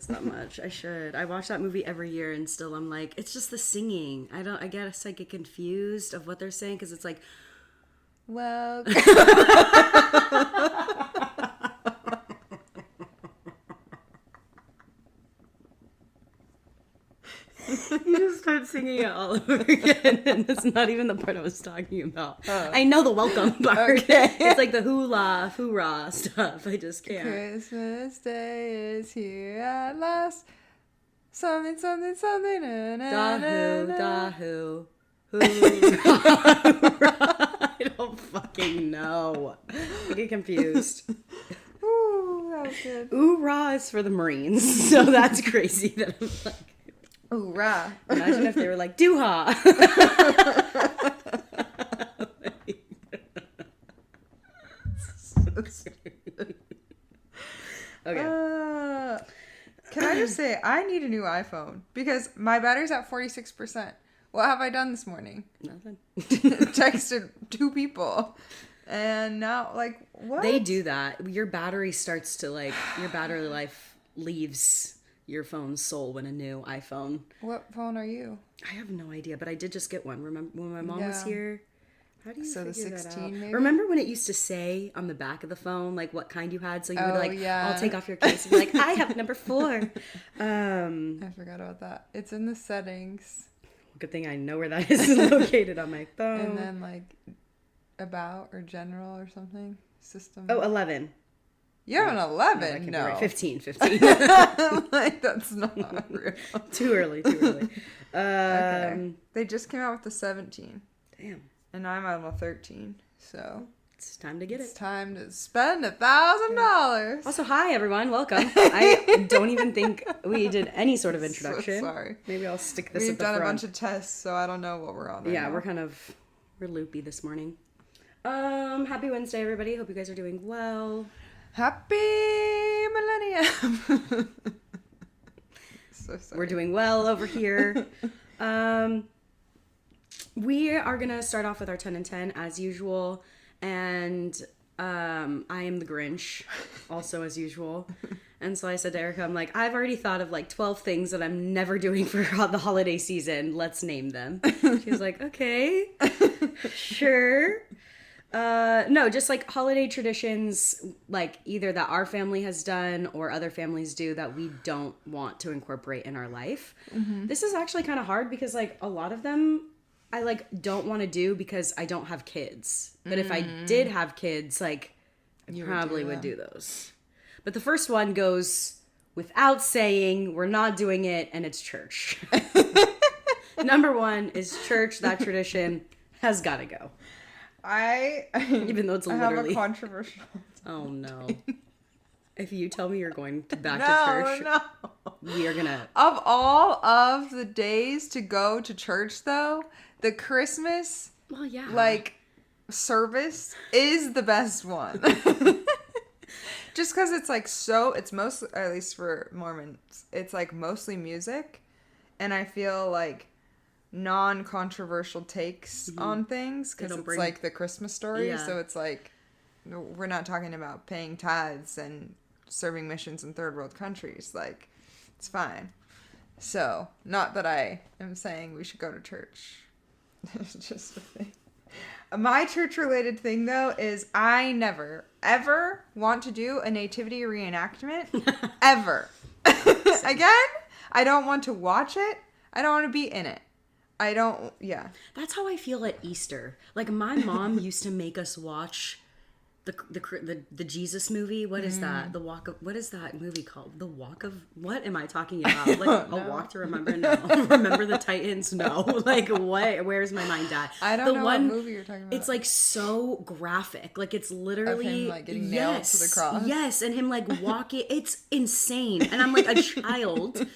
lyrics that much. I should. I watch that movie every year, and still I'm like, it's just the singing. I guess I get confused of what they're saying because it's like, well. You just start singing it all over again, and that's not even the part I was talking about. Oh. I know the welcome part. Okay. It's like the hula, hoorah stuff. I just can't. Christmas Day is here at last. Something, something, something. Dahoo. I don't fucking know. I get confused. Ooh, that was good. Hoorah is for the Marines, so that's crazy that I'm like. Hoorah. Imagine if they were like, doo-ha. Okay. Can I just say, I need a new iPhone because my battery's at 46%. What have I done this morning? Nothing. Texted 2 people. And now, like, what? They do that. Your battery starts to, like, your battery life leaves your phone's soul when a new iPhone. What phone are you? I have no idea, but I did just get one. Remember when my mom was here? How do you figure the 16 that out? maybe? Remember when it used to say on the back of the phone like what kind you had, so you would like, yeah. I'll take off your case and be like, I have number 4. I forgot about that. It's in the settings. Good thing I know where that is located on my phone. And then like about or general or something system. Oh, 11. You're an 11. No, Right. 15. like that's not real. Too early. Okay. They just came out with the 17. Damn. And I'm on a 13. So it's time to get it. It's time to spend $1,000. Also, hi everyone, welcome. I don't even think we did any sort of introduction. So sorry. Maybe I'll stick this at We've the done front. a bunch of tests, so I don't know what we're on. Yeah, we're loopy this morning. Happy Wednesday, everybody. Hope you guys are doing well. Happy millennium. So sorry. We're doing well over here. We are gonna start off with our 10 and 10 as usual, and I am the Grinch, also as usual. And so I said to Erica, I'm like, I've already thought of like 12 things that I'm never doing for the holiday season. Let's name them. She was like, okay, sure. No, just like holiday traditions, like either that our family has done or other families do that we don't want to incorporate in our life. Mm-hmm. This is actually kind of hard because like a lot of them I like don't want to do because I don't have kids. But if I did have kids, like I probably would do those. But the first one goes without saying, we're not doing it, and it's church. Number 1 is church. That tradition has got to go. Even though it's literally... have a controversial... Oh, no. If you tell me you're going back to church, we are going to... Of all of the days to go to church, though, the Christmas, like, service is the best one. Just because it's, like, it's mostly, at least for Mormons, it's, like, mostly music. And I feel like... non-controversial takes on things because it's like the Christmas story, so it's like we're not talking about paying tithes and serving missions in third world countries. Like, it's fine. So, not that I am saying we should go to church. It's just a thing. My church-related thing, though, is I never, ever want to do a nativity reenactment. Ever. Again, I don't want to watch it. I don't want to be in it. That's how I feel at Easter. Like, my mom used to make us watch the Jesus movie. What is that? What is that movie called? The Walk of... What am I talking about? Like, A Walk to Remember? No. Remember the Titans? No. Like, what? Where's my mind at? I don't know what movie you're talking about. It's, like, so graphic. Like, it's literally... Of him, like, getting nailed to the cross? Yes, and him, like, walking... It's insane. And I'm, like, a child...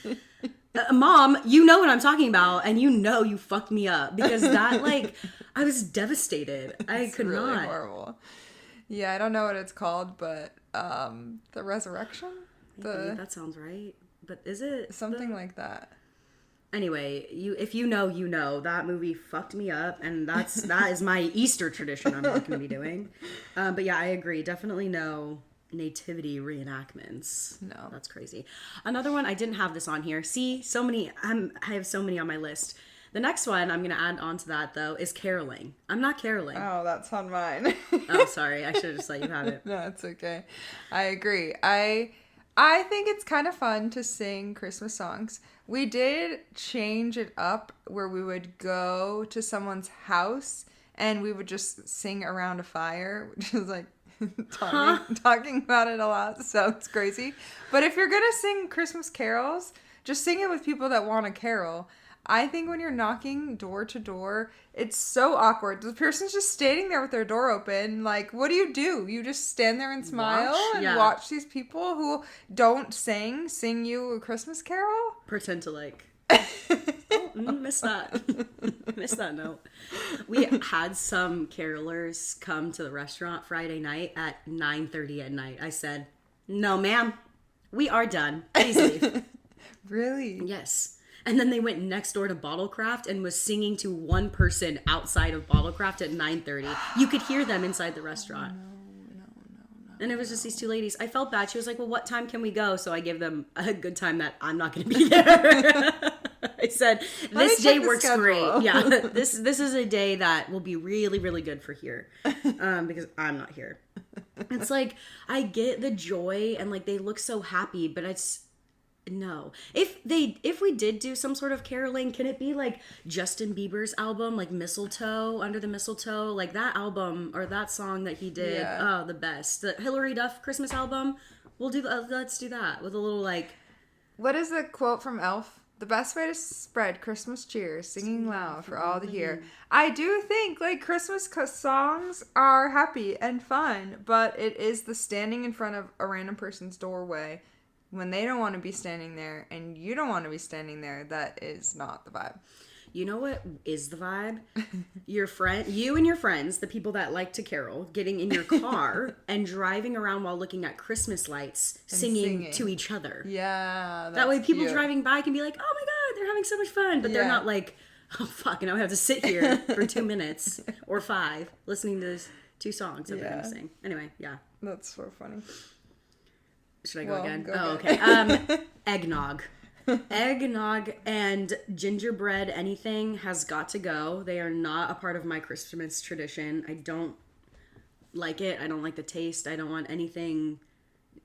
Mom, you know what I'm talking about, and you know you fucked me up because that, like, I was devastated. I could really not. Horrible. Yeah, I don't know what it's called, but the resurrection. That sounds right. But is it something like that? Anyway, if you know that movie fucked me up, and that is my Easter tradition I'm not going to be doing. But yeah, I agree. Definitely no nativity reenactments. No. That's crazy. Another one, I didn't have this on here. See, so many, I have so many on my list. The next one I'm going to add on to that, though, is caroling. I'm not caroling. Oh, that's on mine. Oh, sorry. I should have just let you have it. No, it's okay. I agree. I think it's kind of fun to sing Christmas songs. We did change it up where we would go to someone's house and we would just sing around a fire, which is like talking about it a lot sounds crazy. But if you're going to sing Christmas carols, just sing it with people that want to carol. I think when you're knocking door to door, it's so awkward. The person's just standing there with their door open. Like, what do? You just stand there and smile watch these people who don't sing you a Christmas carol? Pretend to like... missed that. Missed that note. We had some carolers come to the restaurant Friday night at 9:30 at night. I said, "No, ma'am. We are done. Please leave." Really? Yes. And then they went next door to Bottlecraft and was singing to one person outside of Bottlecraft at 9:30. You could hear them inside the restaurant. No. And it was just these two ladies. I felt bad. She was like, "Well, what time can we go?" So I gave them a good time that I'm not going to be there. I said, "This day works great. Yeah, this is a day that will be really, really good for here, because I'm not here." It's like, I get the joy and like they look so happy, but it's no. If we did do some sort of caroling, can it be like Justin Bieber's album, like Mistletoe, Under the Mistletoe, like that album or that song that he did? Yeah. Oh, the best. The Hillary Duff Christmas album. We'll do. Let's do that with a little like. What is the quote from Elf? The best way to spread Christmas cheer, singing loud for all to hear. I do think like Christmas songs are happy and fun, but it is the standing in front of a random person's doorway when they don't want to be standing there and you don't want to be standing there, that is not the vibe. You know what is the vibe? You and your friends, the people that like to carol, getting in your car and driving around while looking at Christmas lights, singing to each other. Yeah, that way people driving by can be like, "Oh my God, they're having so much fun," but they're not like, "Oh fuck, now I have to sit here for 2 minutes or 5 listening to these 2 songs that they're gonna sing." Anyway, yeah, that's so funny. Should I go again? Okay. Eggnog. Eggnog and gingerbread anything has got to go. They are not a part of my Christmas tradition. I don't like it. I don't like the taste. I don't want anything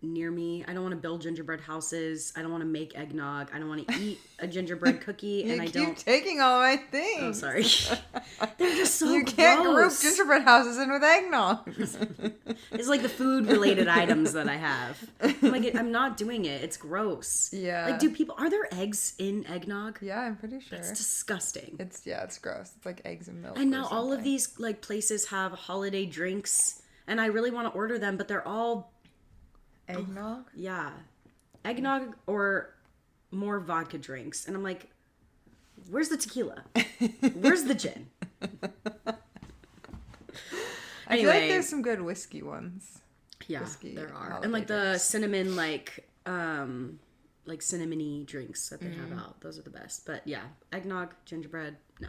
near me. I don't want to build gingerbread houses. I don't want to make eggnog. I don't want to eat a gingerbread cookie. And I don't. You keep taking all my things. Oh, sorry. They're just so You can't group gingerbread houses in with eggnog. It's like the food related items that I have. I'm not doing it. It's gross. Yeah. Like, are there eggs in eggnog? Yeah, I'm pretty sure. It's disgusting. It's gross. It's like eggs and milk. And now all of these like places have holiday drinks, and I really want to order them, but they're all eggnog? Yeah. Eggnog or more vodka drinks. And I'm like, where's the tequila? Where's the gin? I feel like there's some good whiskey ones. Yeah, there are. And like the cinnamon, like cinnamony drinks that they have out. Those are the best. But yeah, eggnog, gingerbread, no.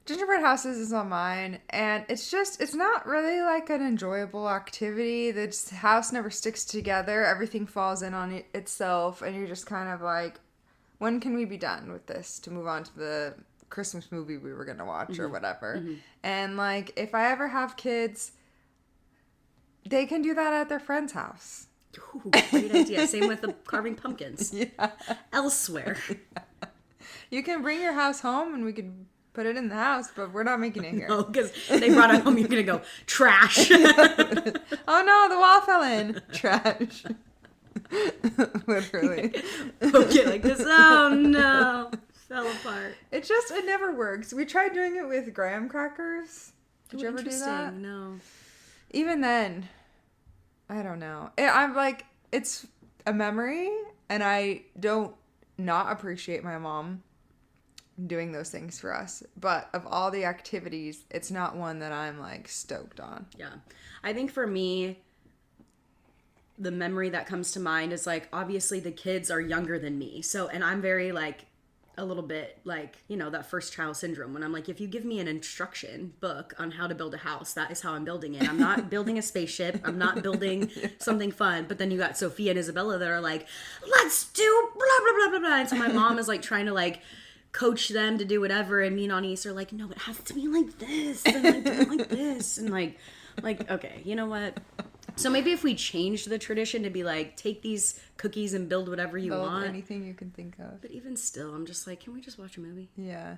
Gingerbread houses is on mine, and it's not really like an enjoyable activity. The house never sticks together. Everything falls in on itself, and you're just kind of like, when can we be done with this to move on to the Christmas movie we were going to watch or whatever? Mm-hmm. And like, if I ever have kids, they can do that at their friend's house. Ooh, great idea. Same with the carving pumpkins. Yeah. Elsewhere. Yeah. You can bring your house home, and we could put it in the house, but we're not making it here. Oh, because they brought it home. You're going to go, trash. Oh no, the wall fell in. Trash. Literally. Okay, like this. Oh no. Fell apart. It never works. We tried doing it with graham crackers. Did you ever do that? No. Even then, I don't know. I'm like, it's a memory, and I don't not appreciate my mom doing those things for us, but of all the activities, it's not one that I'm like stoked on. Yeah, I think for me, the memory that comes to mind is like, obviously the kids are younger than me, so, and I'm very like, a little bit like, you know, that first child syndrome when I'm like, if you give me an instruction book on how to build a house, that is how I'm building it. I'm not building a spaceship. I'm not building something fun. But then you got Sophia and Isabella that are like, let's do blah, blah, blah, blah, blah. And so my mom is like trying to like coach them to do whatever. And me and Anais are like, no, it has to be like this. And like, do it like this. And like, okay, you know what? So maybe if we change the tradition to be like, take these cookies and build whatever you want. Anything you can think of. But even still, I'm just like, can we just watch a movie? Yeah.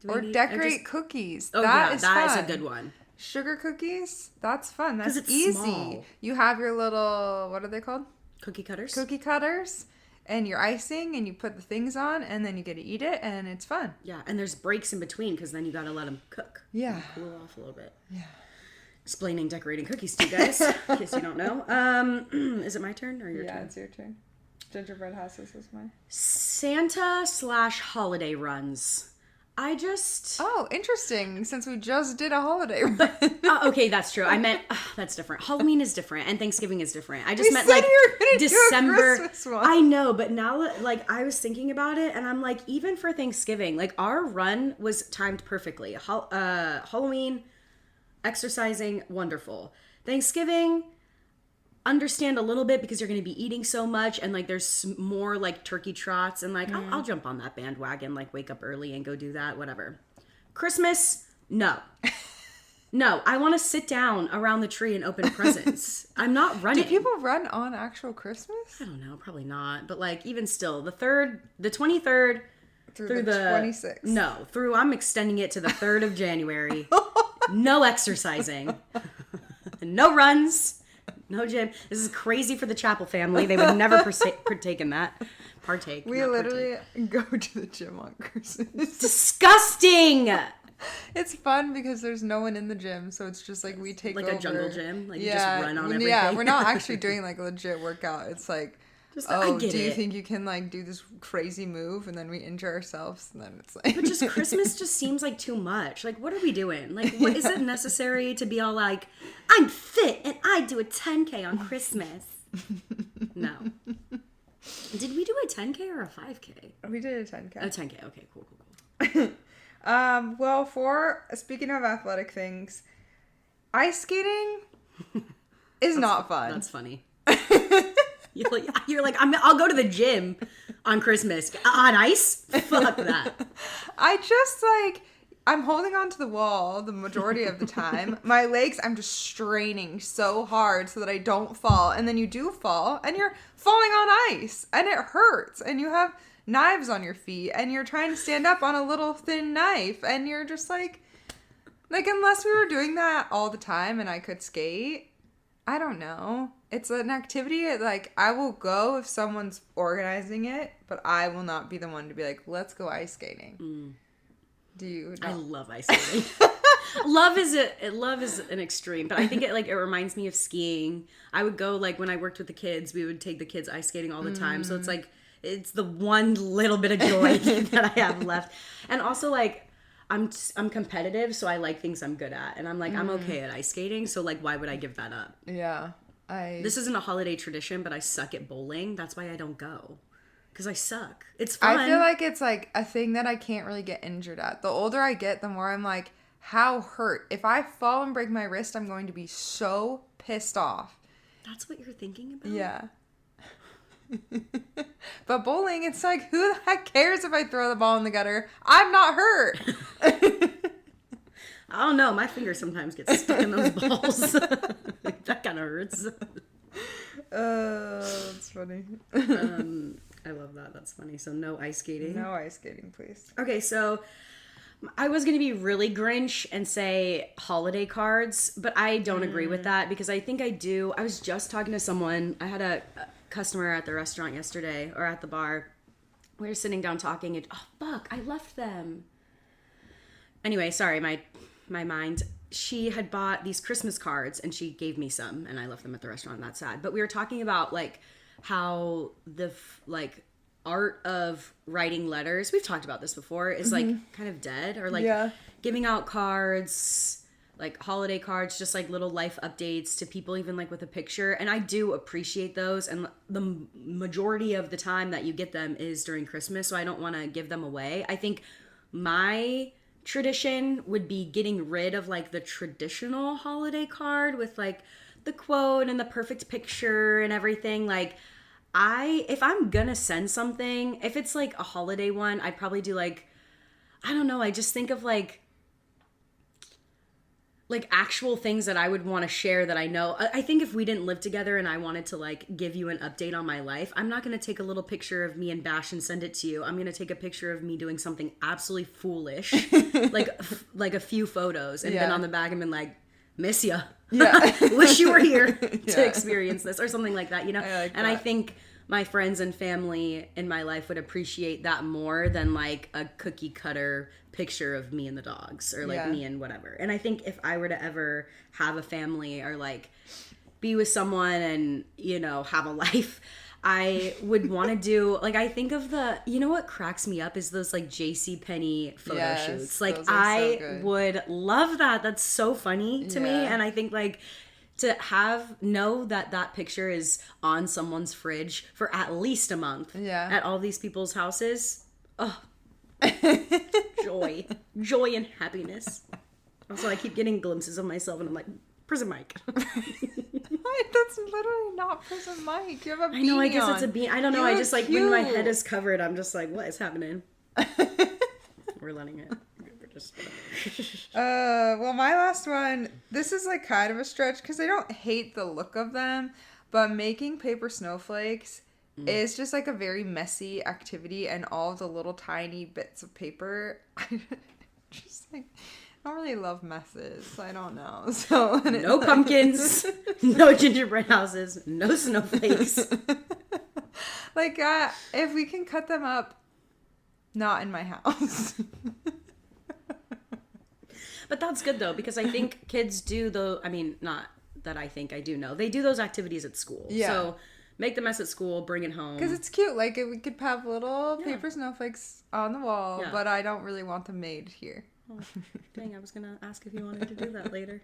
Or decorate cookies. Oh, that is a good one. Sugar cookies? That's fun. That's it's easy. Small. You have your little, what are they called? Cookie cutters. Cookie cutters. And your icing, and you put the things on, and then you get to eat it, and it's fun. Yeah, and there's breaks in between, because then you got to let them cook. Yeah. Cool off a little bit. Yeah. Explaining decorating cookies to you guys, in case you don't know. Is it my turn or your turn? Yeah, it's your turn. Gingerbread houses is mine. Santa/holiday runs. Oh, interesting, since we just did a holiday run. Okay, that's true. I meant, that's different. Halloween is different, and Thanksgiving is different. I just meant, like, December. Do a Christmas one. I know, but now that, like, I was thinking about it, and I'm like, even for Thanksgiving, like, our run was timed perfectly. Halloween, exercising, wonderful. Thanksgiving, understand a little bit because you're going to be eating so much, and like there's more like turkey trots, and like I'll jump on that bandwagon, like wake up early and go do that, whatever. Christmas, no. No, I want to sit down around the tree and open presents. I'm not running. Do people run on actual Christmas? I don't know, probably not, but like even still, the 23rd through the 26th. No, I'm extending it to the 3rd of January. No exercising. No runs. No gym. This is crazy for the Chapel family. They would never partake in that. We literally go to the gym on Christmas. Disgusting! It's fun because there's no one in the gym, so it's just like we take like over. A jungle gym? Like you just run on everything? Yeah, we're not actually doing like a legit workout. It's like, do you think you can like do this crazy move, and then we injure ourselves, and then it's like. But just Christmas just seems like too much. Like, what are we doing? Like, what is it necessary to be all like, I'm fit and I do a 10K on Christmas? No. Did we do a 10K or a 5K? We did a 10K. A 10K. Okay, cool. Well, speaking of athletic things, ice skating is not fun. That's funny. You're like, I'll go to the gym on Christmas. On ice? Fuck that. I'm holding onto the wall the majority of the time. My legs, I'm just straining so hard so that I don't fall. And then you do fall, and you're falling on ice, and it hurts. And you have knives on your feet, and you're trying to stand up on a little thin knife, and you're just like unless we were doing that all the time and I could skate, I don't know. It's an activity, like, I will go if someone's organizing it, but I will not be the one to be like, let's go ice skating. Do you? No. I love ice skating. Love is an extreme, but I think it reminds me of skiing. I would go, like, when I worked with the kids, we would take the kids ice skating all the time. So it's like, it's the one little bit of joy that I have left. And also, like, I'm competitive, so I like things I'm good at. And I'm like, I'm okay at ice skating, so, like, why would I give that up? Yeah. This isn't a holiday tradition, but I suck at bowling. That's why I don't go. Because I suck. It's fun. I feel like it's, like, a thing that I can't really get injured at. The older I get, the more I'm like, how hurt? If I fall and break my wrist, I'm going to be so pissed off. That's what you're thinking about? Yeah. But bowling, it's like, who the heck cares if I throw the ball in the gutter? I'm not hurt. I don't know. My finger sometimes gets stuck in those balls. That kind of hurts. That's funny. I love that. That's funny. So no ice skating. No ice skating, please. Okay, so I was going to be really Grinch and say holiday cards, but I don't agree with that because I think I do. I was just talking to someone. I had a customer at the restaurant yesterday, or at the bar. We were sitting down talking and, oh, fuck, I left them. Anyway, sorry, my mind. She had bought these Christmas cards and she gave me some and I left them at the restaurant, and that's sad. But we were talking about, like, how the, like, art of writing letters, we've talked about this before, is like kind of dead, or like giving out cards, like holiday cards, just like little life updates to people, even like with a picture. And I do appreciate those. And the majority of the time that you get them is during Christmas. So I don't want to give them away. I think my tradition would be getting rid of like the traditional holiday card with like the quote and the perfect picture and everything. Like, if I'm gonna send something, if it's like a holiday one, I'd probably do like, I don't know, I just think of like actual things that I would want to share that I know. I think if we didn't live together and I wanted to like give you an update on my life, I'm not going to take a little picture of me and Bash and send it to you. I'm going to take a picture of me doing something absolutely foolish, like a few photos, and then on the back I've been like, miss ya. Yeah. Wish you were here to experience this or something like that, you know? I think my friends and family in my life would appreciate that more than like a cookie cutter picture of me and the dogs or like me and whatever. And I think if I were to ever have a family or like be with someone and, you know, have a life, I would want to do, like, I think of you know what cracks me up is those like JCPenney photo shoots. Like, I would love that. That's so funny to me. And I think like to know that picture is on someone's fridge for at least a month at all these people's houses. Oh, joy and happiness. Also, I keep getting glimpses of myself and I'm like, Prison Mike. That's literally not Prison Mike. You have a beanie. I know, I guess it's a beanie. I don't know. I just like, when my head is covered, I'm just like, what is happening? We're letting it. We're just well, my last one, this is like kind of a stretch because I don't hate the look of them, but making paper snowflakes is just like a very messy activity, and all the little tiny bits of paper, just like, I don't really love messes. I don't know. So no pumpkins, no gingerbread houses, no snowflakes. Like, if we can cut them up, not in my house. But that's good though, because I think kids do I mean, not that I think, I do know. They do those activities at school. Yeah. So make the mess at school, bring it home. Because it's cute. Like, we could have little paper snowflakes on the wall, but I don't really want them made here. Oh, dang, I was going to ask if you wanted to do that later.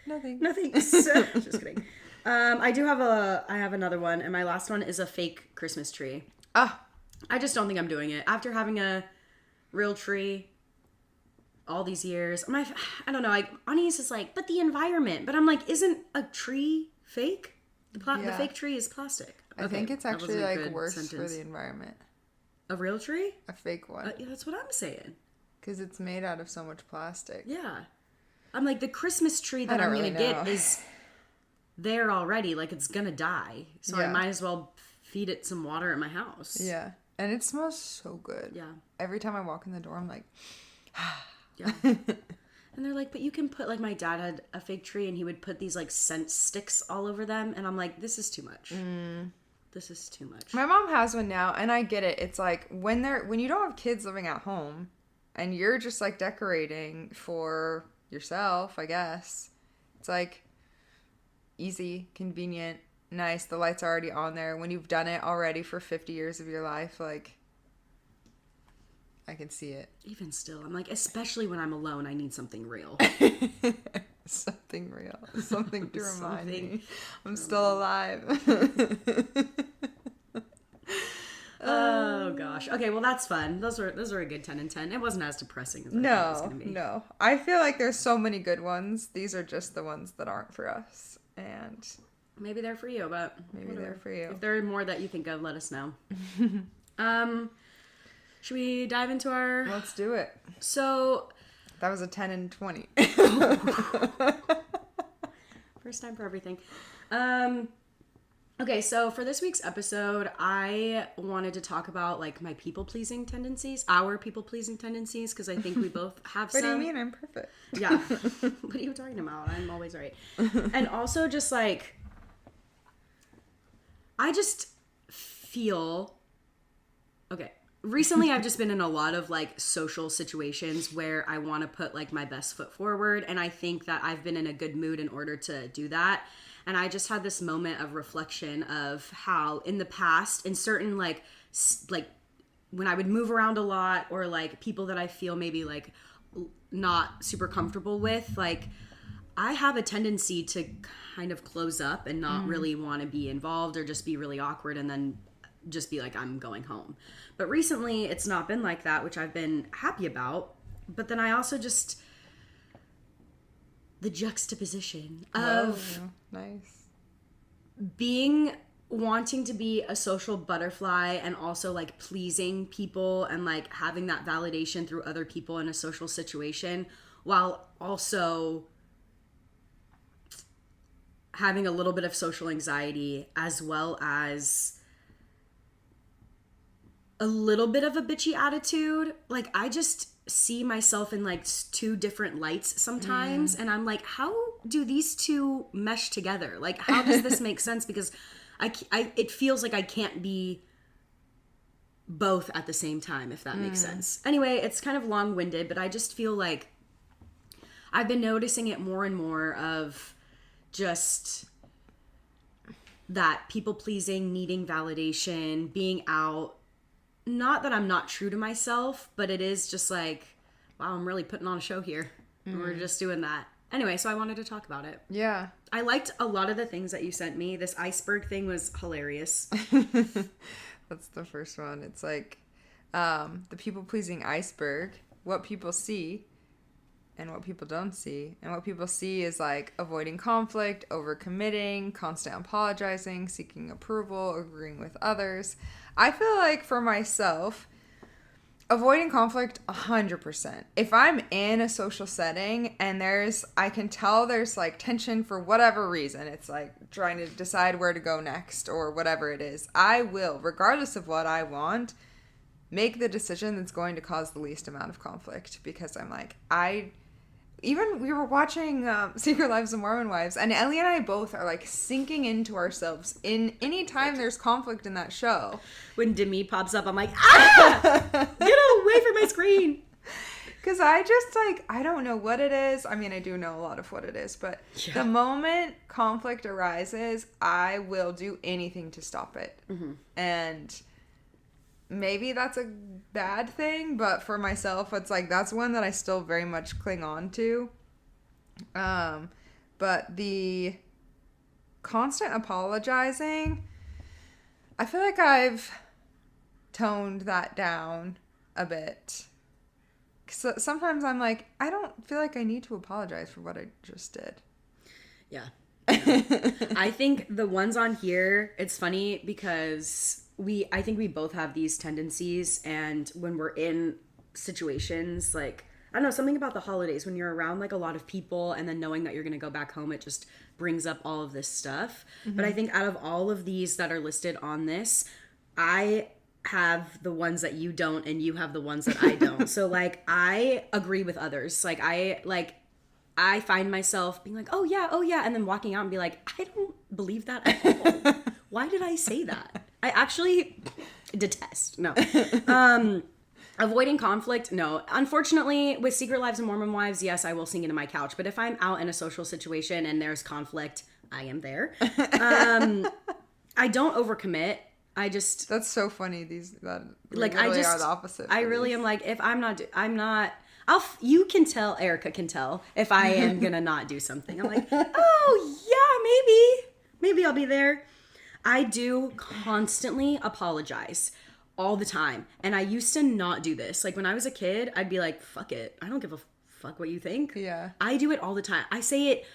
Nothing. Just kidding. I have another one, and my last one is a fake Christmas tree. I just don't think I'm doing it. After having a real tree all these years, I don't know, like, Ani's is like, but the environment. But I'm like, isn't a tree fake? The fake tree is plastic. I think it's actually like worse for the environment. A real tree? A fake one. Yeah, that's what I'm saying. Because it's made out of so much plastic. Yeah. I'm like, the Christmas tree that I'm going to get is there already. Like, it's going to die. So I might as well feed it some water at my house. Yeah. And it smells so good. Yeah. Every time I walk in the door, I'm like, yeah. And they're like, but you can put, like, my dad had a fake tree and he would put these, like, scent sticks all over them. And I'm like, this is too much. This is too much. My mom has one now, and I get it. It's like, when you don't have kids living at home and you're just, like, decorating for yourself, I guess. It's, like, easy, convenient, nice. The lights are already on there. When you've done it already for 50 years of your life, like, I can see it. Even still, I'm like, especially when I'm alone, I need something real. Something real. Something to remind me I'm still alive. Oh gosh. Okay, well that's fun. Those were a good 10 and 10. It wasn't as depressing as I thought it was going to be. No. I feel like there's so many good ones. These are just the ones that aren't for us. And maybe they're for you, but maybe they're for you. If there are more that you think of, let us know. Should we dive into our... Let's do it. So... That was a 10 and 20. First time for everything. Okay, so for this week's episode, I wanted to talk about, like, my people-pleasing tendencies. Our people-pleasing tendencies, because I think we both have some. What do you mean? I'm perfect. Yeah. What are you talking about? I'm always right. And also just, like... I just feel... Okay. Recently, I've just been in a lot of, like, social situations where I want to put, like, my best foot forward. And I think that I've been in a good mood in order to do that. And I just had this moment of reflection of how in the past, in certain, like, when I would move around a lot or, like, people that I feel maybe, like, not super comfortable with, like, I have a tendency to kind of close up and not really want to be involved or just be really awkward and then just be like, I'm going home. But recently it's not been like that, which I've been happy about. But then I also just, the juxtaposition of nice wanting to be a social butterfly and also like pleasing people and like having that validation through other people in a social situation, while also having a little bit of social anxiety, as well as a little bit of a bitchy attitude. Like, I just see myself in like two different lights sometimes, and I'm like, how do these two mesh together? Like, how does this make sense? Because it feels like I can't be both at the same time, if that makes sense. Anyway, it's kind of long-winded, but I just feel like I've been noticing it more and more of just that people-pleasing, needing validation, being out. Not that I'm not true to myself, but it is just like, wow, I'm really putting on a show here. We're just doing that. Anyway, so I wanted to talk about it. Yeah. I liked a lot of the things that you sent me. This iceberg thing was hilarious. That's the first one. It's like the people-pleasing iceberg, what people see and what people don't see. And what people see is like avoiding conflict, overcommitting, constant apologizing, seeking approval, agreeing with others. I feel like for myself, avoiding conflict 100%. If I'm in a social setting and I can tell there's like tension for whatever reason, it's like trying to decide where to go next or whatever it is, I will, regardless of what I want, make the decision that's going to cause the least amount of conflict, because I'm like, even we were watching Secret Lives of Mormon Wives, and Ellie and I both are like sinking into ourselves in any time there's conflict in that show. When Demi pops up, I'm like, ah! Get away from my screen! Because I just like, I don't know what it is. I mean, I do know a lot of what it is, but the moment conflict arises, I will do anything to stop it. Mm-hmm. And maybe that's a bad thing, but for myself, it's like, that's one that I still very much cling on to. But the constant apologizing, I feel like I've toned that down a bit. So sometimes I'm like, I don't feel like I need to apologize for what I just did. Yeah. I think the ones on here, it's funny because I think we both have these tendencies, and when we're in situations, like, I don't know, something about the holidays, when you're around like a lot of people and then knowing that you're going to go back home, it just brings up all of this stuff. Mm-hmm. But I think out of all of these that are listed on this, I have the ones that you don't, and you have the ones that I don't. So like, I agree with others. Like, I find myself being like, oh yeah, and then walking out and be like, I don't believe that at all. Why did I say that? I actually detest. No. Avoiding conflict, no. Unfortunately, with Secret Lives of Mormon Wives, yes, I will sing into my couch. But if I'm out in a social situation and there's conflict, I am there. I don't overcommit. That's so funny. That like, really are the opposite. I really am like, if I'm not. You can tell, Erica can tell if I am gonna not do something. I'm like, oh yeah, maybe I'll be there. I do constantly apologize all the time. And I used to not do this. Like, when I was a kid, I'd be like, fuck it. I don't give a fuck what you think. Yeah. I do it all the time. I say it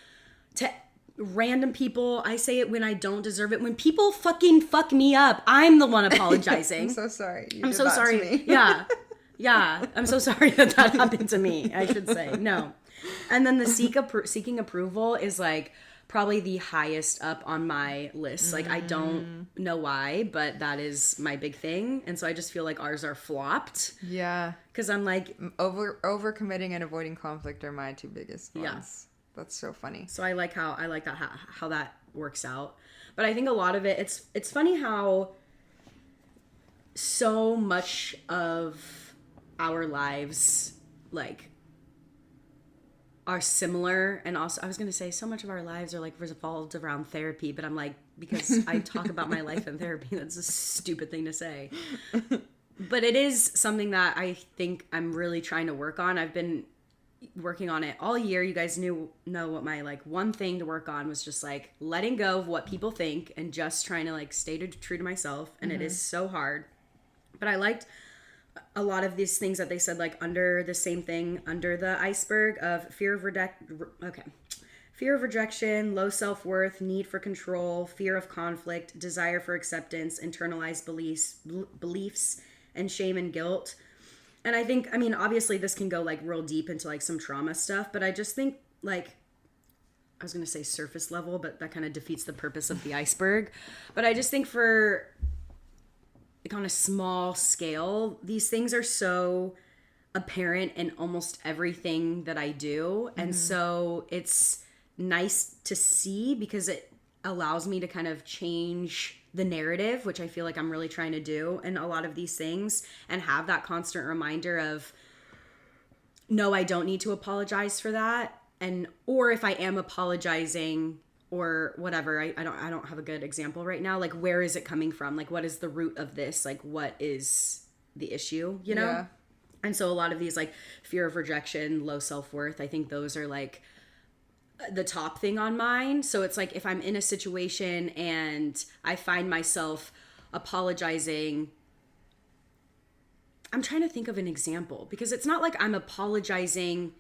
to random people. I say it when I don't deserve it. When people fucking fuck me up, I'm the one apologizing. I'm so sorry. I'm so sorry. To me. Yeah. I'm so sorry that happened to me, I should say. No. And then the seeking approval is like probably the highest up on my list. Like, I don't know why, but that is my big thing. And so I just feel like ours are flopped. Yeah. Because I'm like, overcommitting and avoiding conflict are my two biggest ones. Yeah. That's so funny. So I like how that works out. But I think a lot of it, it's funny how so much of our lives, like, are similar. And also, I was going to say, so much of our lives are like revolved around therapy, but I'm like, because I talk about my life in therapy, that's a stupid thing to say. But it is something that I think I'm really trying to work on. I've been working on it all year. You guys know what my like one thing to work on was just like letting go of what people think and just trying to like stay true to myself. And it is so hard. But I liked a lot of these things that they said, like under the same thing, under the iceberg of fear of rejection, low self-worth, need for control, fear of conflict, desire for acceptance, internalized beliefs, and shame and guilt. And I think, I mean, obviously this can go like real deep into like some trauma stuff, but I just think like, I was going to say surface level, but that kind of defeats the purpose of the iceberg. But I just think for like on a small scale, these things are so apparent in almost everything that I do. And so it's nice to see because it allows me to kind of change the narrative, which I feel like I'm really trying to do in a lot of these things, and have that constant reminder of, no, I don't need to apologize for that. And, or if I am apologizing or whatever, I don't have a good example right now. Like, where is it coming from? Like, what is the root of this? Like, what is the issue, you know? Yeah. And so a lot of these, like, fear of rejection, low self-worth, I think those are, like, the top thing on mine. So it's like if I'm in a situation and I find myself apologizing, I'm trying to think of an example because it's not like I'm apologizing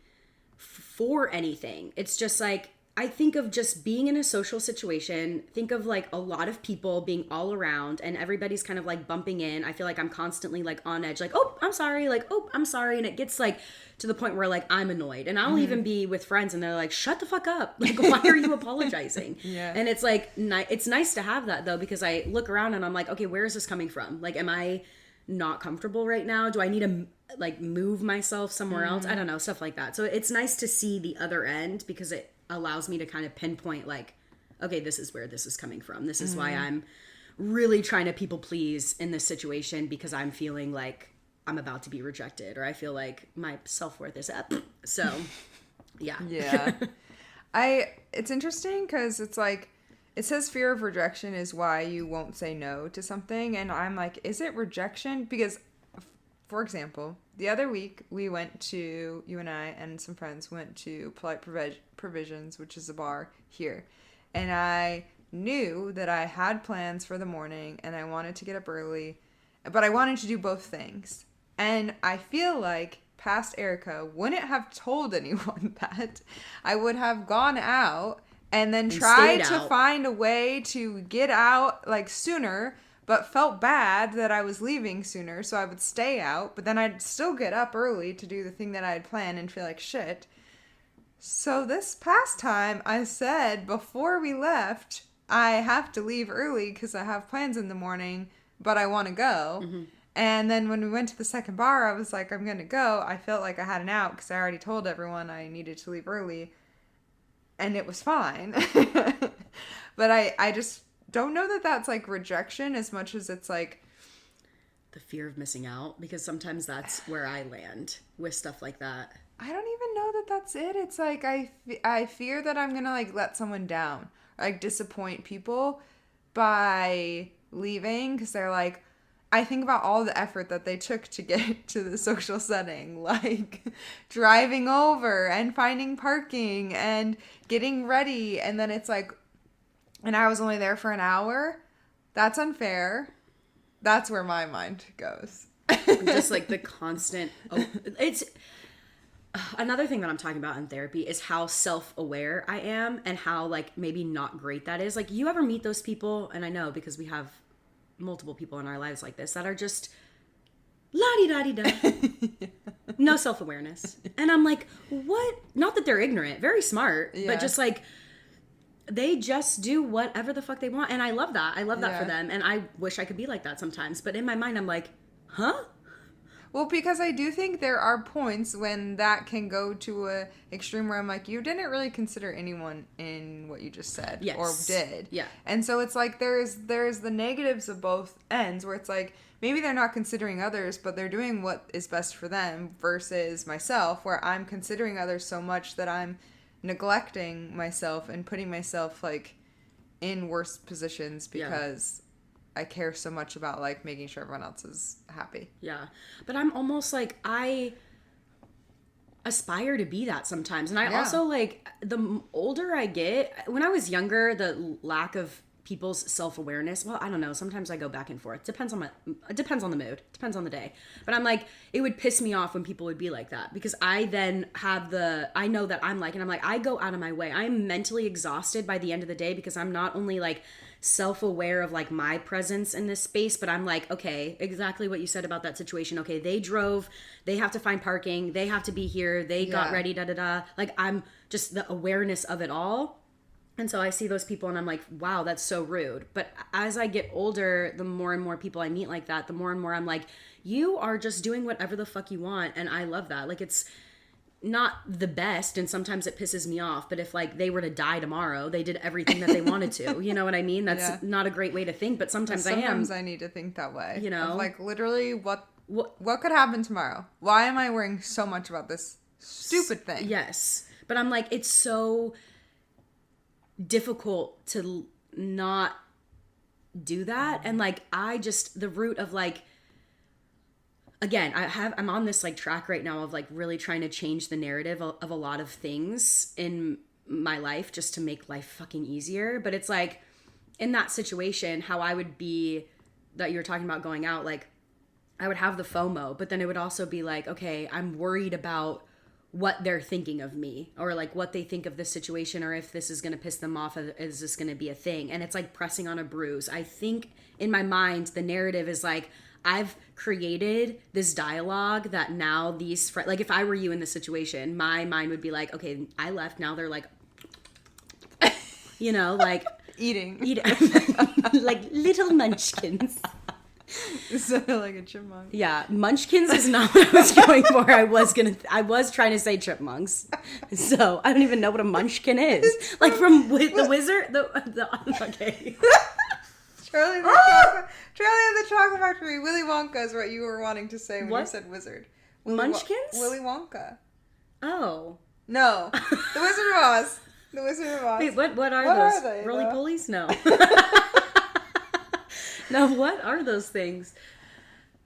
for anything. It's just like I think of just being in a social situation, think of like a lot of people being all around and everybody's kind of like bumping in. I feel like I'm constantly like on edge, like, oh, I'm sorry, like, oh, I'm sorry. And it gets like to the point where like I'm annoyed and I'll even be with friends and they're like, shut the fuck up. Like, why are you apologizing? Yeah. And it's like, it's nice to have that though, because I look around and I'm like, okay, where is this coming from? Like, am I not comfortable right now? Do I need to like move myself somewhere else? I don't know, stuff like that. So it's nice to see the other end because it allows me to kind of pinpoint like, okay, this is where this is coming from. This is why I'm really trying to people please in this situation because I'm feeling like I'm about to be rejected or I feel like my self-worth is up. So, yeah. Yeah. It's interesting because it's like, it says fear of rejection is why you won't say no to something. And I'm like, is it rejection? Because, for example, the other week you and I and some friends went to Polite Provisions, which is a bar here. And I knew that I had plans for the morning and I wanted to get up early, but I wanted to do both things. And I feel like past Erica wouldn't have told anyone that. I would have gone out and then tried to find a way to get out like sooner, but felt bad that I was leaving sooner, so I would stay out, but then I'd still get up early to do the thing that I had planned and feel like shit. So this past time, I said before we left, I have to leave early because I have plans in the morning, but I want to go. Mm-hmm. And then when we went to the second bar, I was like, I'm going to go. I felt like I had an out because I already told everyone I needed to leave early. And it was fine. But I just don't know that that's like rejection as much as it's like the fear of missing out, because sometimes that's where I land with stuff like that. I don't even know that that's it. It's like I fear that I'm going to like let someone down, or, like disappoint people by leaving because they're like, I think about all the effort that they took to get to the social setting, like driving over and finding parking and getting ready. And then it's like, and I was only there for an hour. That's unfair. That's where my mind goes. Just like the constant, it's another thing that I'm talking about in therapy is how self-aware I am and how like maybe not great that is. Like, you ever meet those people? And I know because we have multiple people in our lives like this that are just la-di-da-di-da. Yeah. No self-awareness. And I'm like, what? Not that they're ignorant, very smart, but just like they just do whatever the fuck they want. And I love that. I love that for them. And I wish I could be like that sometimes. But in my mind, I'm like, huh? Well, because I do think there are points when that can go to a extreme where I'm like, you didn't really consider anyone in what you just said. Yes. Or did. Yeah. And so it's like there's the negatives of both ends where it's like maybe they're not considering others, but they're doing what is best for them versus myself where I'm considering others so much that I'm neglecting myself and putting myself like in worse positions because I care so much about like making sure everyone else is happy. Yeah. But I'm almost like aspire to be that sometimes. And I also, like, the older I get, when I was younger, the lack of people's self-awareness, well, I don't know, sometimes I go back and forth. It depends on the mood, depends on the day. But I'm like, it would piss me off when people would be like that, because I then have I know that I'm like, and I'm like, I go out of my way. I am mentally exhausted by the end of the day, because I'm not only like self-aware of like my presence in this space, but I'm like, okay, exactly what you said about that situation. Okay, they drove, they have to find parking, they have to be here, they got ready, like, I'm just the awareness of it all. And so I see those people and I'm like, wow, that's so rude. But as I get older, the more and more people I meet like that, the more and more I'm like, you are just doing whatever the fuck you want. And I love that. Like, it's not the best, and sometimes it pisses me off. But if like they were to die tomorrow, they did everything that they wanted to. You know what I mean? That's not a great way to think, but sometimes I need to think that way. You know? Of like, literally, what could happen tomorrow? Why am I worrying so much about this stupid thing? Yes. But I'm like, it's so difficult to not do that. And like, the root of like, again, I'm on this like track right now of like really trying to change the narrative of a lot of things in my life just to make life fucking easier. But it's like, in that situation, how I would be, that you're talking about going out, like I would have the FOMO, but then it would also be like, okay, I'm worried about what they're thinking of me, or like what they think of this situation, or if this is going to piss them off, is this going to be a thing? And it's like pressing on a bruise. I think in my mind, the narrative is like, I've created this dialogue that now these like, if I were you in this situation, my mind would be like, okay, I left, now they're like, you know, like eating like little munchkins. So like a chipmunk. Yeah, munchkins is not what I was going for. I was trying to say chipmunks. So I don't even know what a munchkin is. Like from the Wizard. Okay. Charlie and the Chocolate Factory. Willy Wonka is what you were wanting to say when you said wizard. Munchkins? Willy Wonka. Oh. No. The Wizard of Oz. The Wizard of Oz. Wait, what are those? Roly polies? No. Now, what are those things?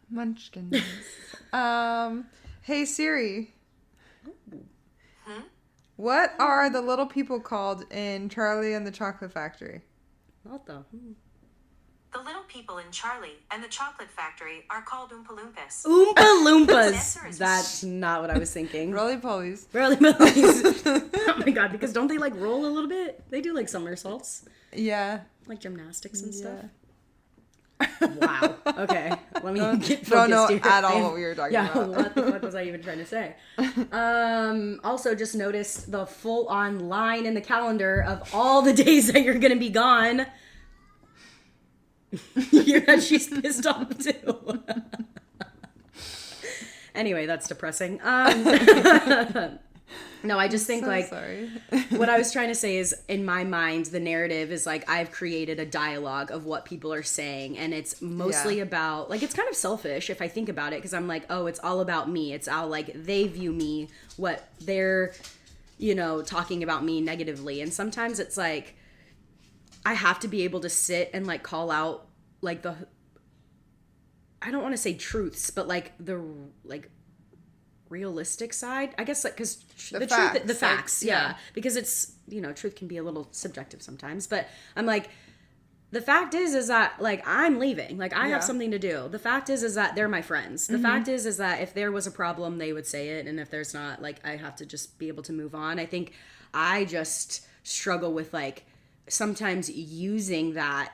Munchkins. Hey Siri. What are the little people called in Charlie and the Chocolate Factory? What the? The little people in Charlie and the Chocolate Factory are called Oompa Loompas. Oompa Loompas. That's not what I was thinking. Roly polies. Roly polies. Oh my god, because don't they like roll a little bit? They do like somersaults. Yeah. Like gymnastics and stuff. Wow. Okay. Let me get focused here. Don't know here. at all what we were talking about. Yeah, what the fuck was I even trying to say? Also, just noticed the full-on line in the calendar of all the days that you're going to be gone. She's pissed off too. Anyway, that's depressing. No, I just think sorry. What I was trying to say is, in my mind, the narrative is like, I've created a dialogue of what people are saying, and it's mostly about, like, it's kind of selfish if I think about it, because I'm like, oh, it's all about me. It's all like, they view me, what they're, talking about me negatively. And sometimes it's like, I have to be able to sit and like call out like I don't want to say truths, but like the realistic side, I guess, like, because the facts, yeah, because it's, truth can be a little subjective sometimes, but I'm like, the fact is that like, I'm leaving, like, I have something to do. The fact is that they're my friends. The fact is that if there was a problem, they would say it, and if there's not, like, I have to just be able to move on. I think I just struggle with like sometimes using that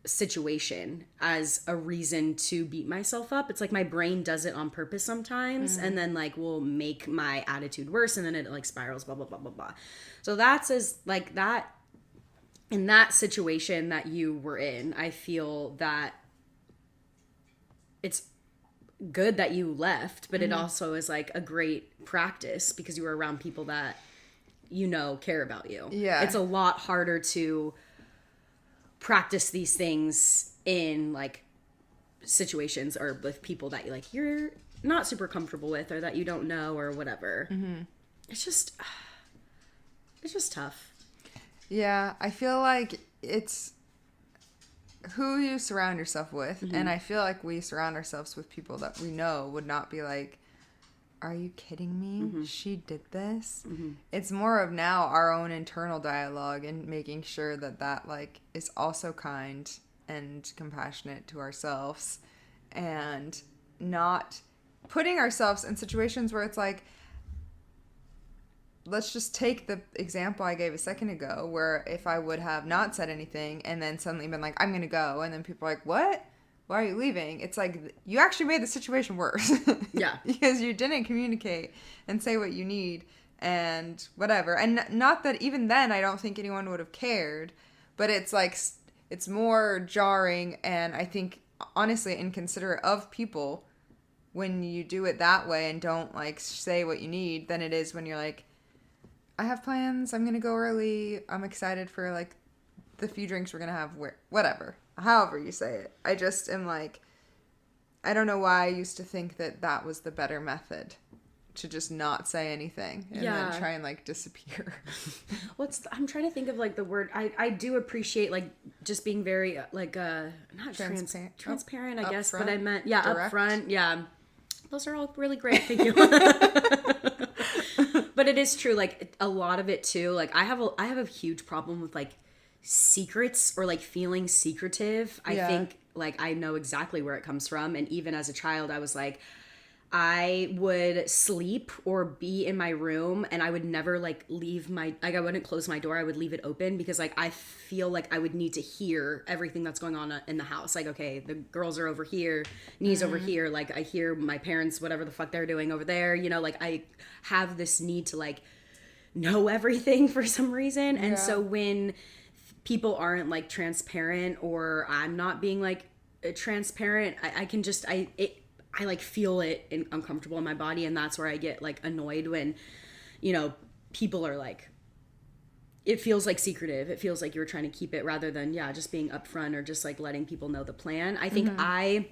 situation as a reason to beat myself up. It's like my brain does it on purpose sometimes, and then like will make my attitude worse, and then it like spirals, blah blah blah blah blah. So that's as like that, in that situation that you were in, I feel that it's good that you left, but it also is like a great practice because you were around people that care about you. Yeah, it's a lot harder to practice these things in like situations or with people that you're not super comfortable with, or that you don't know, or whatever. It's just tough. Yeah, I feel like it's who you surround yourself with, and I feel like we surround ourselves with people that we know would not be like are you kidding me? Mm-hmm. She did this? Mm-hmm. It's more of now our own internal dialogue and making sure that like is also kind and compassionate to ourselves, and not putting ourselves in situations where it's like, let's just take the example I gave a second ago, where if I would have not said anything and then suddenly been like, I'm going to go, and then people are like, what? Why are you leaving? It's like, you actually made the situation worse. Yeah. Because you didn't communicate and say what you need and whatever. And not that even then I don't think anyone would have cared, but it's like, it's more jarring, and I think honestly inconsiderate of people when you do it that way and don't like say what you need than it is when you're like, I have plans, I'm gonna go early, I'm excited for like the few drinks we're gonna have, whatever, however you say it. I just am like, I don't know why I used to think that was the better method, to just not say anything and then try and like disappear. I'm trying to think of like the word. I do appreciate like just being very like not transparent, I guess, but I meant upfront. Yeah, those are all really great. Thank you. But it is true, like a lot of it too. Like I have a huge problem with like secrets or like feeling secretive. I think like I know exactly where it comes from, and even as a child, I was like, I would sleep or be in my room and I would never like leave I wouldn't close my door. I would leave it open because like I feel like I would need to hear everything that's going on in the house. Like, okay, the girls are over here, knees over here. Like I hear my parents, whatever the fuck they're doing over there. You know, like I have this need to like know everything for some reason. And so when people aren't like transparent, or I'm not being like transparent, I can just, I like feel it uncomfortable in my body, and that's where I get like annoyed when, you know, people are like, it feels like secretive. It feels like you're trying to keep it rather than just being upfront or just like letting people know the plan. I think I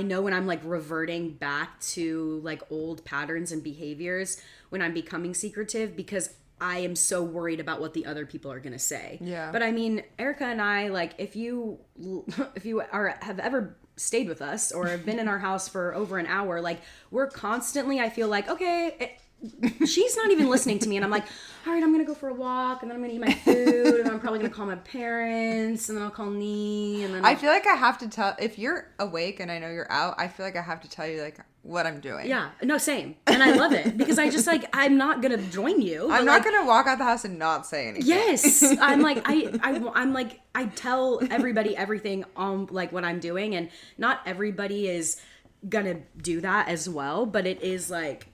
know when I'm like reverting back to like old patterns and behaviors when I'm becoming secretive, because I am so worried about what the other people are going to say. Yeah. But I mean, Erica and I, like, if you have ever stayed with us or have been in our house for over an hour, like, we're constantly, I feel like, okay, she's not even listening to me, and I'm like, all right, I'm gonna go for a walk, and then I'm gonna eat my food, and I'm probably gonna call my parents, and then I'll call Nee, and then I feel like I have to tell, if you're awake and I know you're out, I feel like I have to tell you like what I'm doing. Yeah, no, same, and I love it because I just like, I'm not gonna join you. I'm not gonna walk out the house and not say anything. Yes, I'm like, I'm like, I tell everybody everything on like what I'm doing, and not everybody is gonna do that as well, but it is like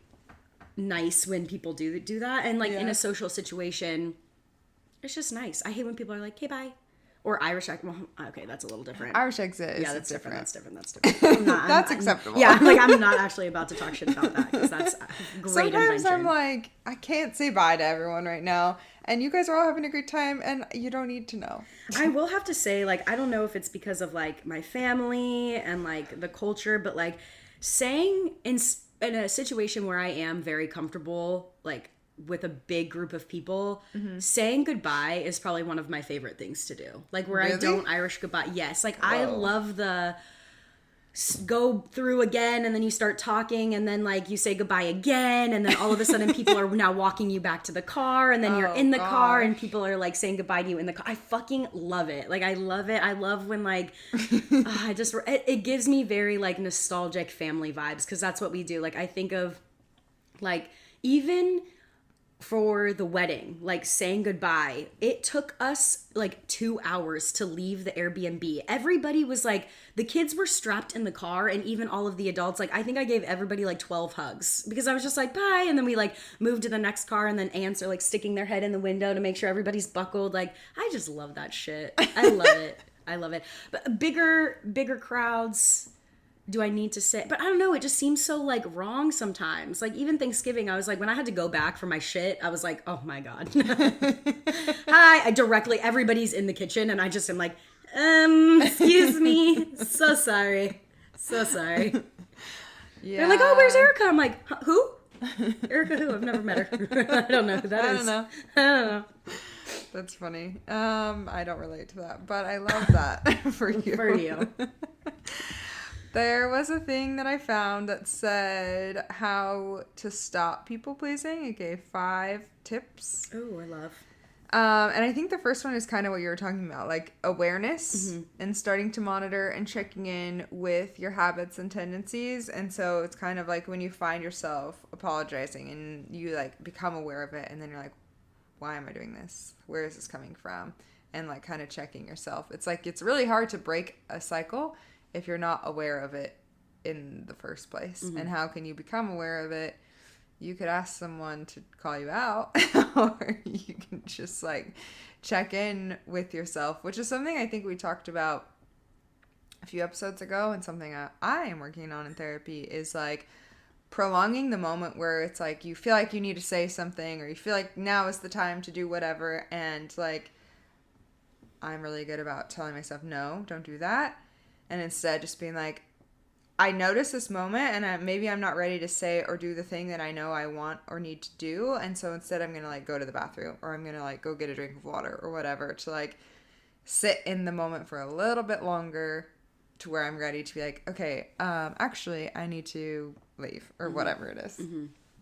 nice when people do that, and like in a social situation, it's just nice. I hate when people are like, "Hey, bye," or Irish accent. Well, okay, that's a little different. Irish exit. Yeah, that's different. That's different. That's acceptable. Yeah, like I'm not actually about to talk shit about that because that's a great Sometimes invention. I'm like, I can't say bye to everyone right now, and you guys are all having a great time, and you don't need to know. I will have to say, like, I don't know if it's because of like my family and like the culture, but like saying in a situation where I am very comfortable, like with a big group of people, saying goodbye is probably one of my favorite things to do. Like where I don't Irish goodbye. Yes. Like I love the go through again, and then you start talking, and then like you say goodbye again, and then all of a sudden people are now walking you back to the car, and then you're in the car and people are like saying goodbye to you in the car. I fucking love it. Like I love it. I love when like it gives me very like nostalgic family vibes, because that's what we do. Like I think of like even for the wedding, like saying goodbye, it took us like 2 hours to leave the Airbnb. Everybody was like, the kids were strapped in the car, and even all of the adults, like I think I gave everybody like 12 hugs, because I was just like, bye, and then we like moved to the next car, and then aunts are like sticking their head in the window to make sure everybody's buckled. Like I just love that shit. I love it. I love it. But bigger crowds, do I need to say? But I don't know, it just seems so like wrong sometimes. Like even Thanksgiving, I was like, when I had to go back for my shit, I was like, oh my God. Hi, everybody's in the kitchen, and I just am like, excuse me, so sorry. Yeah. They're like, oh, where's Erica? I'm like, who? Erica who? I've never met her. I don't know who that is. I don't know. That's funny. I don't relate to that, but I love that for you. There was a thing that I found that said how to stop people pleasing. It gave 5 tips. Oh, I love. And I think the first one is kind of what you were talking about, like awareness and starting to monitor and checking in with your habits and tendencies. And so it's kind of like when you find yourself apologizing and you like become aware of it, and then you're like, why am I doing this? Where is this coming from? And like kind of checking yourself. It's like it's really hard to break a cycle if you're not aware of it in the first place. And how can you become aware of it? You could ask someone to call you out, or you can just like check in with yourself, which is something I think we talked about a few episodes ago, and something I am working on in therapy is like prolonging the moment where it's like you feel like you need to say something, or you feel like now is the time to do whatever, and like I'm really good about telling myself, no, don't do that, and instead just being like, I notice this moment, and maybe I'm not ready to say or do the thing that I know I want or need to do. And so instead I'm going to like go to the bathroom, or I'm going to like go get a drink of water or whatever, to like sit in the moment for a little bit longer to where I'm ready to be like, okay, actually I need to leave or whatever it is.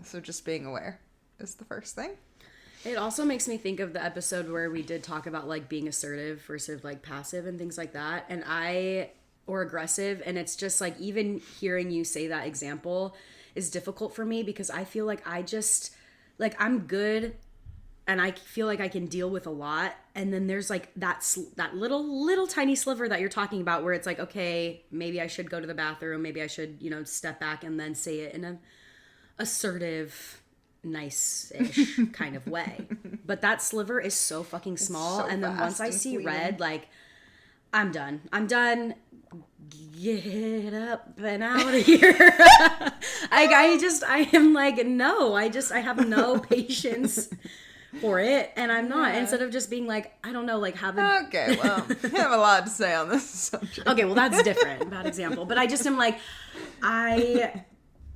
So just being aware is the first thing. It also makes me think of the episode where we did talk about like being assertive versus like passive and things like that. Or aggressive, and it's just like even hearing you say that example is difficult for me, because I feel like I just like I'm good and I feel like I can deal with a lot, and then there's like that little tiny sliver that you're talking about where it's like, okay, maybe I should go to the bathroom, maybe I should, you know, step back and then say it in a assertive, nice-ish kind of way. But that sliver is so fucking small, and then once I see red, like I'm done. Get up and out of here. I am like, no, I have no patience for it, and I'm not. Yeah. Instead of just being like, I don't know, like have a... Okay, well, you have a lot to say on this subject. Okay, well, that's different. Bad example. But I just am like,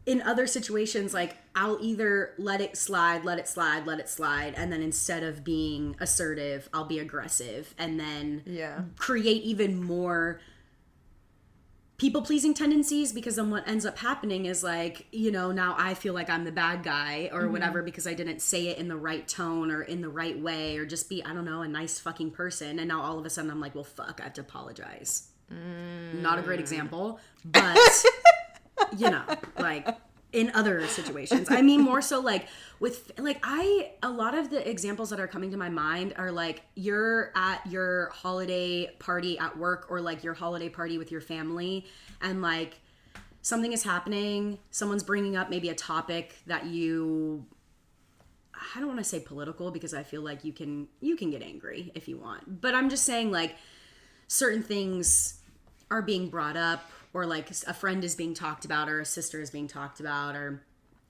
in other situations, like, I'll either let it slide, and then instead of being assertive, I'll be aggressive, and then create even more people-pleasing tendencies, because then what ends up happening is like, you know, now I feel like I'm the bad guy or whatever because I didn't say it in the right tone or in the right way, or just be, I don't know, a nice fucking person, and now all of a sudden I'm like, well, fuck, I have to apologize. Not a great example, but you know, like in other situations. I mean, more so like with like a lot of the examples that are coming to my mind are like you're at your holiday party at work, or like your holiday party with your family, and like something is happening, someone's bringing up maybe a topic that I don't want to say political, because I feel like you can get angry if you want, but I'm just saying like certain things are being brought up, or like a friend is being talked about, or a sister is being talked about, or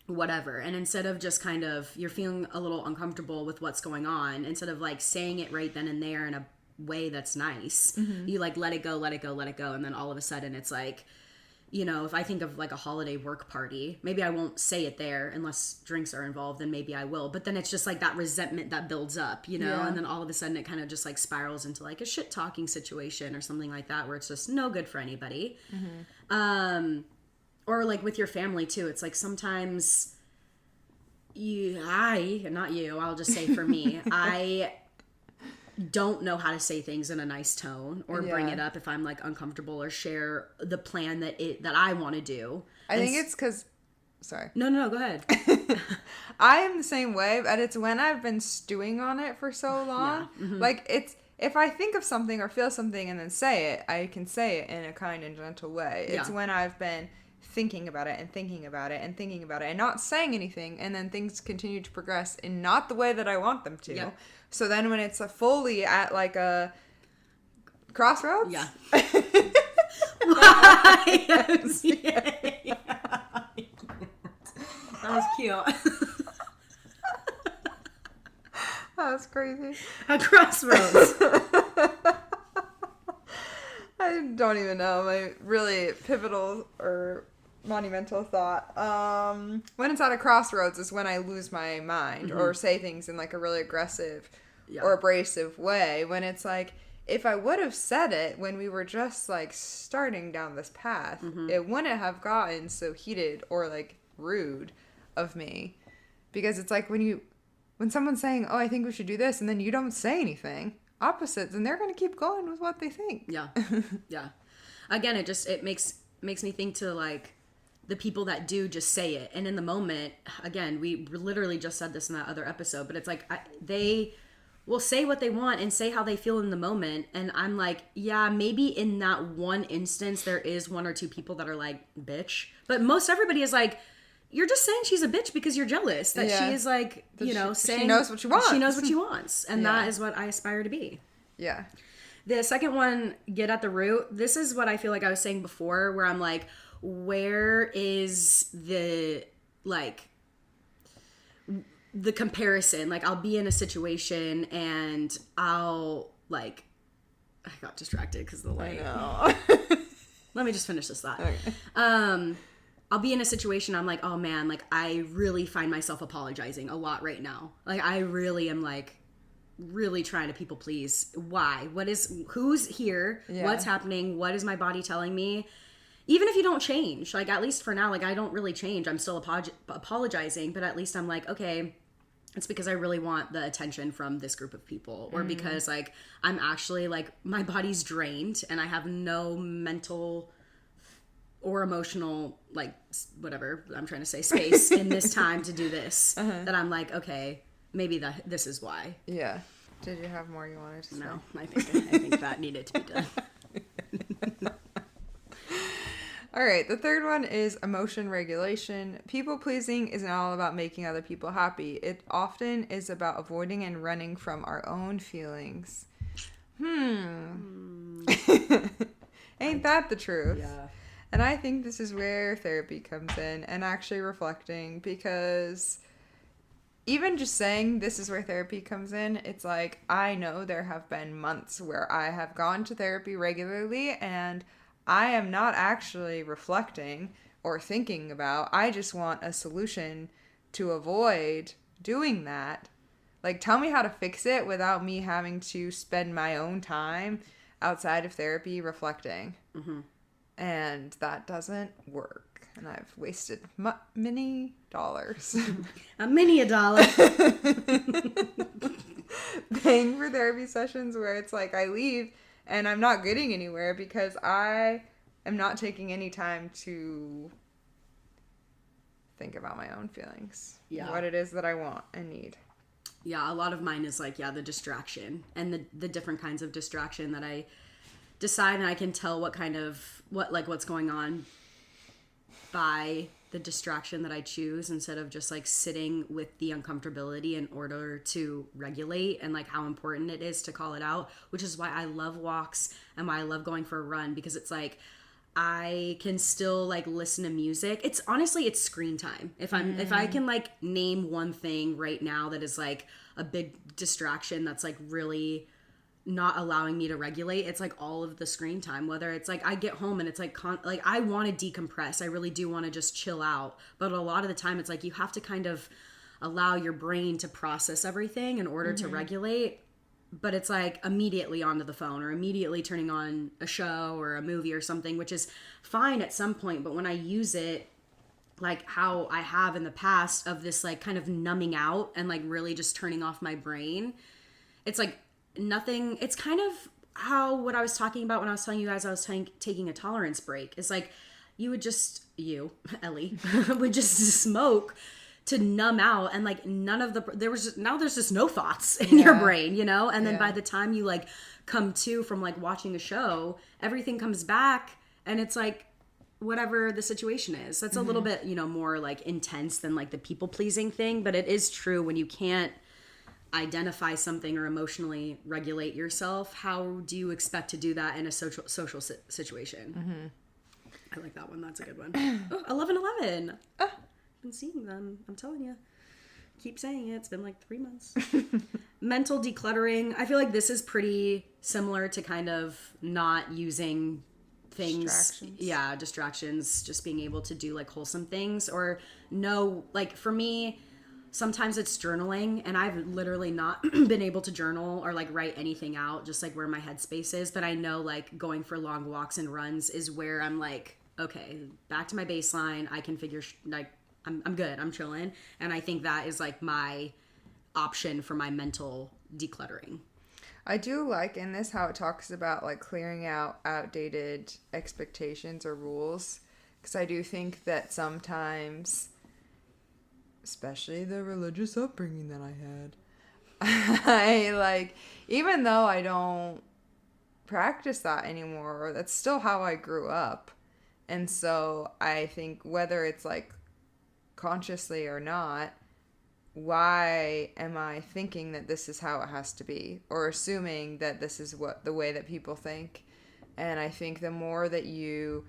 whatever. And instead of just kind of, you're feeling a little uncomfortable with what's going on, instead of like saying it right then and there in a way that's nice, you like let it go. And then all of a sudden it's like, you know, if I think of like a holiday work party, maybe I won't say it there unless drinks are involved, then maybe I will. But then it's just like that resentment that builds up, you know, and then all of a sudden it kind of just like spirals into like a shit talking situation or something like that, where it's just no good for anybody. Or like with your family too. It's like sometimes I'll just say for me, I don't know how to say things in a nice tone or bring it up if I'm like uncomfortable, or share the plan that I want to do. I think it's because, sorry. No, go ahead. I am the same way, but it's when I've been stewing on it for so long. Like it's, if I think of something or feel something and then say it, I can say it in a kind and gentle way. It's when I've been thinking about it and thinking about it and thinking about it and not saying anything, and then things continue to progress in not the way that I want them to. Yep. So then when it's fully at like a crossroads. Yeah. Why? That was cute. That's crazy. A crossroads. I don't even know. My really pivotal or monumental thought. When it's at a crossroads is when I lose my mind or say things in like a really aggressive or abrasive way. When it's like if I would have said it when we were just like starting down this path, it wouldn't have gotten so heated or like rude of me. Because it's like when someone's saying, oh, I think we should do this, and then you don't say anything, opposites, and they're going to keep going with what they think. Yeah. Yeah. Again, it makes me think to like the people that do just say it. And in the moment, again, we literally just said this in that other episode, but it's like they will say what they want and say how they feel in the moment. And I'm like, yeah, maybe in that one instance, there is one or two people that are like, bitch. But most everybody is like, you're just saying she's a bitch because you're jealous that she is like, saying she knows what she wants. She knows what she wants. And that is what I aspire to be. Yeah. The second one, get at the root. This is what I feel like I was saying before, where I'm like, where is the comparison? Like, I'll be in a situation and I'll like, I got distracted because the light. Let me just finish this thought. Okay. I'll be in a situation, I'm like, oh man, like I really find myself apologizing a lot right now. Like I really am like really trying to people please. Why? Who's here? Yeah. What's happening? What is my body telling me? Even if you don't change, like at least for now, like I don't really change. I'm still apologizing, but at least I'm like, okay, it's because I really want the attention from this group of people, or because like I'm actually like my body's drained and I have no mental or emotional, like whatever I'm trying to say, space in this time to do this. That I'm like, okay, maybe this is why. Yeah. Did you have more you wanted to say? No, I think that needed to be done. All right, the third one is emotion regulation. People pleasing isn't all about making other people happy. It often is about avoiding and running from our own feelings. Ain't that the truth? Yeah. And I think this is where therapy comes in and actually reflecting, because even just saying this is where therapy comes in, it's like I know there have been months where I have gone to therapy regularly and I am not actually reflecting or thinking about. I just want a solution to avoid doing that. Like, tell me how to fix it without me having to spend my own time outside of therapy reflecting. And that doesn't work. And I've wasted many dollars. Many a dollar. Paying for therapy sessions where it's like I leave and I'm not getting anywhere because I am not taking any time to think about my own feelings. Yeah. What it is that I want and need. Yeah, a lot of mine is like, the distraction and the different kinds of distraction that I decide, and I can tell what's going on by the distraction that I choose, instead of just like sitting with the uncomfortability in order to regulate, and like how important it is to call it out, which is why I love walks and why I love going for a run, because it's like I can still like listen to music. It's screen time. If I can like name one thing right now that is like a big distraction that's like really not allowing me to regulate, it's like all of the screen time. Whether it's like I get home and it's like like I want to decompress, I really do want to just chill out, but a lot of the time it's like you have to kind of allow your brain to process everything in order to regulate. But it's like immediately onto the phone or immediately turning on a show or a movie or something, which is fine at some point, but when I use it like how I have in the past, of this like kind of numbing out and like really just turning off my brain, it's like nothing. It's kind of what I was talking about when I was telling you guys I was taking a tolerance break. It's like Ellie would just smoke to numb out, and like there's just no thoughts in your brain, and then by the time you like come to from like watching a show, everything comes back and it's like whatever the situation is. That's a little bit more like intense than like the people pleasing thing, but it is true when you can't identify something or emotionally regulate yourself, how do you expect to do that in a social situation? I like that one. That's a good one. 11/11. Been seeing them. I'm telling you. Keep saying it. It's been like 3 months. Mental decluttering. I feel like this is pretty similar to kind of not using things. Distractions. Just being able to do like wholesome things, or no, like for me, Sometimes it's journaling, and I've literally not been able to journal or like write anything out, just like where my headspace is. But I know like going for long walks and runs is where I'm like, okay, back to my baseline. I can figure like I'm good. I'm chilling, and I think that is like my option for my mental decluttering. I do like in this how it talks about like clearing out outdated expectations or rules, because I do think that sometimes, especially the religious upbringing that I had, I like, even though I don't practice that anymore, that's still how I grew up. And so I think whether it's like consciously or not, why am I thinking that this is how it has to be, or assuming that this is what the way that people think? And I think the more that you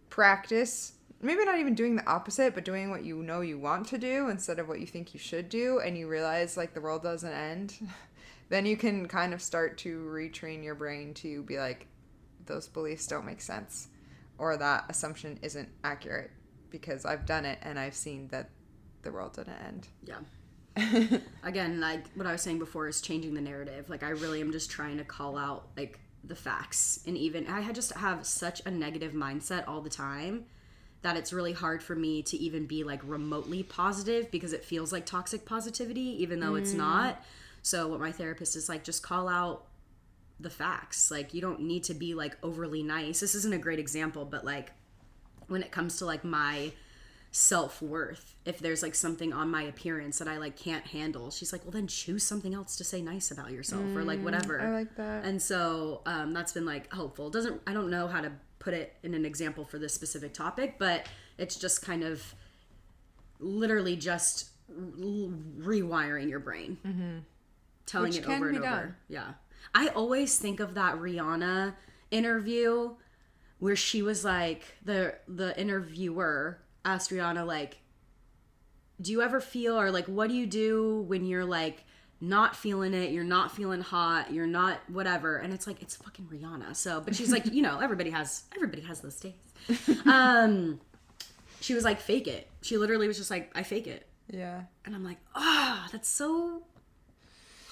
practice, maybe not even doing the opposite, but doing what you know you want to do instead of what you think you should do, and you realize like the world doesn't end, then you can kind of start to retrain your brain to be like, those beliefs don't make sense, or that assumption isn't accurate, because I've done it and I've seen that the world didn't end. Yeah. Again, like what I was saying before is changing the narrative. Like I really am just trying to call out like the facts. And even I just have such a negative mindset all the time that it's really hard for me to even be like remotely positive, because it feels like toxic positivity even though it's not. So what my therapist is like, just call out the facts. Like you don't need to be like overly nice. This isn't a great example, but like when it comes to like my self-worth, if there's like something on my appearance that I like can't handle, she's like, well then choose something else to say nice about yourself, or like whatever. I like that. And so that's been like helpful. I don't know how to put it in an example for this specific topic, but it's just kind of literally just rewiring your brain, telling it over and over. Yeah, I always think of that Rihanna interview where she was like, the interviewer asked Rihanna, like, do you ever feel, or like, what do you do when you're like not feeling it, you're not feeling hot, you're not whatever? And it's like, it's fucking Rihanna. So, but she's like, you know, everybody has those days. She was like, fake it. She literally was just like, I fake it. Yeah. And I'm like, that's so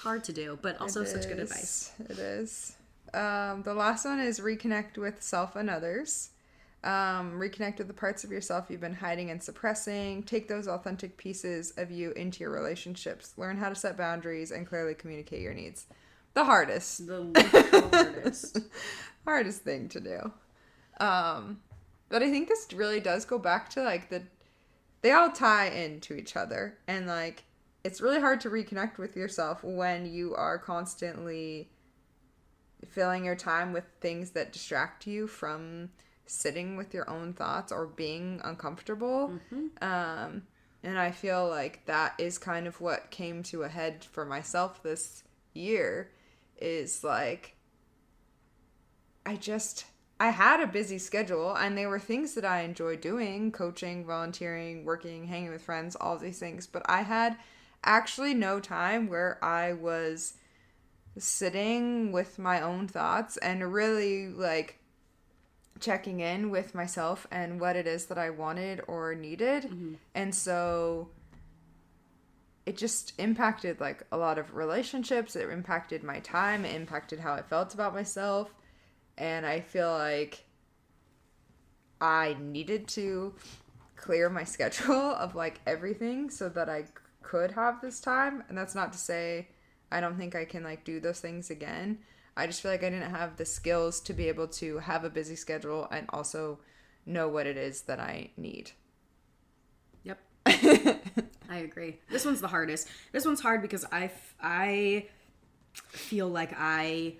hard to do, but also such good advice. It is. The last one is reconnect with self and others. Reconnect with the parts of yourself you've been hiding and suppressing. Take those authentic pieces of you into your relationships. Learn how to set boundaries and clearly communicate your needs. The hardest. Hardest thing to do. But I think this really does go back to like they all tie into each other, and like it's really hard to reconnect with yourself when you are constantly filling your time with things that distract you from sitting with your own thoughts or being uncomfortable. And I feel like that is kind of what came to a head for myself this year, is like I had a busy schedule, and there were things that I enjoyed doing: coaching, volunteering, working, hanging with friends, all these things. But I had actually no time where I was sitting with my own thoughts and really like checking in with myself and what it is that I wanted or needed. And so it just impacted like a lot of relationships. It impacted my time. It impacted how I felt about myself. And I feel like I needed to clear my schedule of like everything so that I could have this time. And that's not to say I don't think I can like do those things again. I just feel like I didn't have the skills to be able to have a busy schedule and also know what it is that I need. Yep. I agree. This one's the hardest. This one's hard because I feel like I'm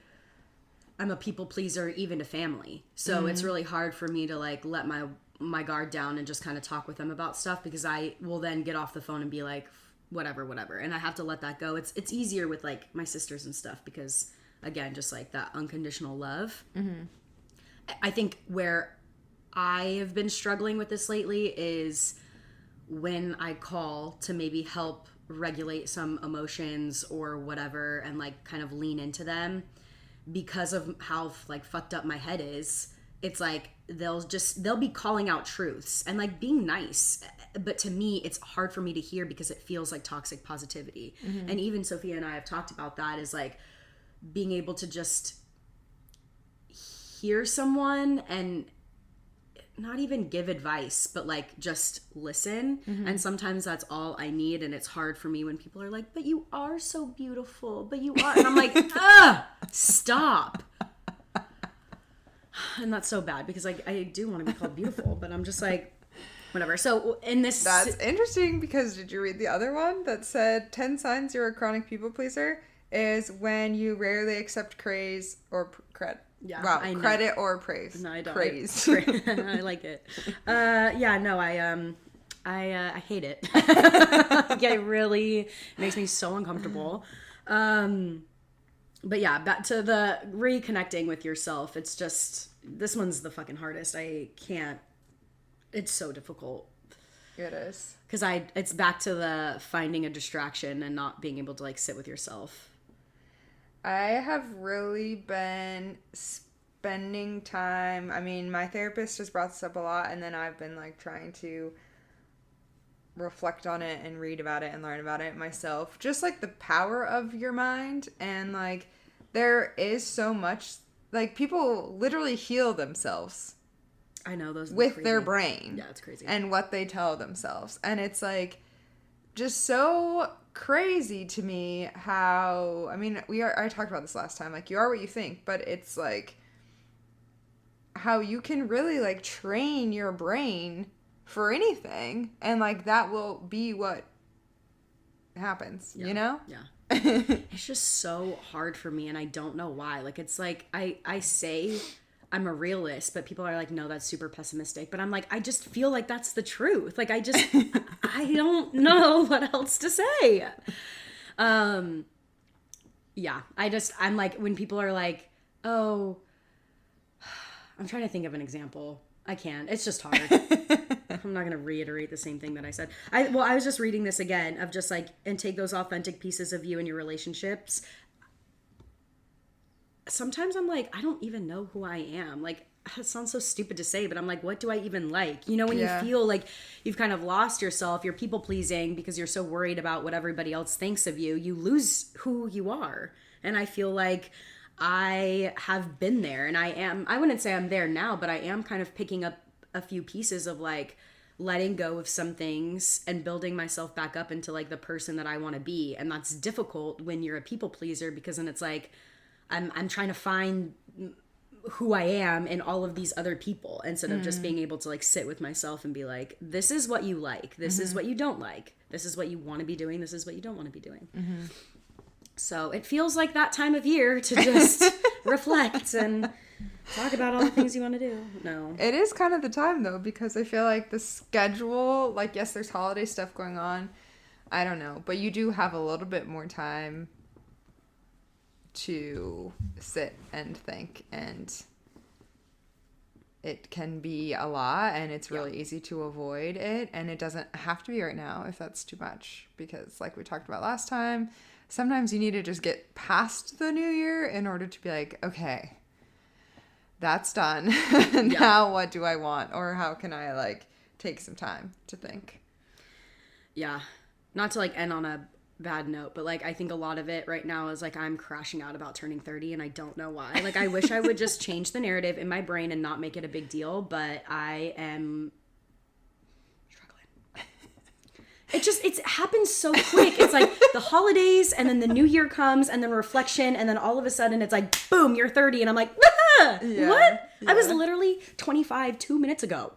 a people pleaser even to family. So it's really hard for me to like let my guard down and just kind of talk with them about stuff, because I will then get off the phone and be like, whatever. And I have to let that go. It's easier with like my sisters and stuff because, again, just like that unconditional love. I think where I have been struggling with this lately is when I call to maybe help regulate some emotions or whatever and like kind of lean into them, because of how like fucked up my head is. it's like they'll be calling out truths and like being nice, but to me it's hard for me to hear because it feels like toxic positivity. And even Sophia and I have talked about that, is like being able to just hear someone and not even give advice, but like just listen. And sometimes that's all I need. And it's hard for me when people are like, but you are so beautiful, but you are, and I'm like, stop. And that's so bad because I do want to be called beautiful, but I'm just like, whatever. So in this, that's interesting, because did you read the other one that said 10 signs you're a chronic people pleaser is when you rarely accept praise or credit. Yeah, wow, I know. Credit or praise. No, I don't. Praise. I like it. Yeah, no, I hate it. Yeah, it really makes me so uncomfortable. But yeah, back to the reconnecting with yourself. It's just, this one's the fucking hardest. I can't. It's so difficult. It is. Because it's back to the finding a distraction and not being able to like sit with yourself. I have really been spending time. I mean, my therapist has brought this up a lot, and then I've been like trying to reflect on it and read about it and learn about it myself. Just like the power of your mind, and like there is so much, like people literally heal themselves. I know, those with crazy. Their brain. Yeah, it's crazy. And what they tell themselves. And it's like just so crazy to me how, I mean, I talked about this last time, like you are what you think, but it's like how you can really like train your brain for anything, and like that will be what happens, you know? Yeah. It's just so hard for me, and I don't know why. Like, it's like I say I'm a realist, but people are like, no, that's super pessimistic. But I'm like, I just feel like that's the truth. Like, I don't know what else to say. Yeah, I'm like, when people are like, oh, I'm trying to think of an example. I can't. It's just hard. I'm not going to reiterate the same thing that I said. I was just reading this again of just like, and take those authentic pieces of you in your relationships. Sometimes I'm like, I don't even know who I am. Like, it sounds so stupid to say, but I'm like, what do I even like? You know, when you feel like you've kind of lost yourself, you're people pleasing because you're so worried about what everybody else thinks of you, you lose who you are. And I feel like I have been there, and I wouldn't say I'm there now, but I am kind of picking up a few pieces of like letting go of some things and building myself back up into like the person that I want to be. And that's difficult when you're a people pleaser, because then it's like, I'm trying to find who I am in all of these other people, instead of just being able to like sit with myself and be like, this is what you like. This is what you don't like. This is what you want to be doing. This is what you don't want to be doing. So it feels like that time of year to just reflect and talk about all the things you want to do. No. It is kind of the time though, because I feel like the schedule, like yes, there's holiday stuff going on. I don't know, but you do have a little bit more time to sit and think, and it can be a lot, and it's really easy to avoid it, and it doesn't have to be right now if that's too much, because like we talked about last time, sometimes you need to just get past the new year in order to be like, okay, that's done. Now what do I want, or how can I like take some time to think? Yeah, not to like end on a bad note, but like I think a lot of it right now is like I'm crashing out about turning 30, and I don't know why. Like I wish I would just change the narrative in my brain and not make it a big deal, but I am struggling. It happens so quick. It's like the holidays, and then the new year comes, and then reflection, and then all of a sudden it's like boom, you're 30, and I'm like, what? Yeah. I was literally 25 2 minutes ago.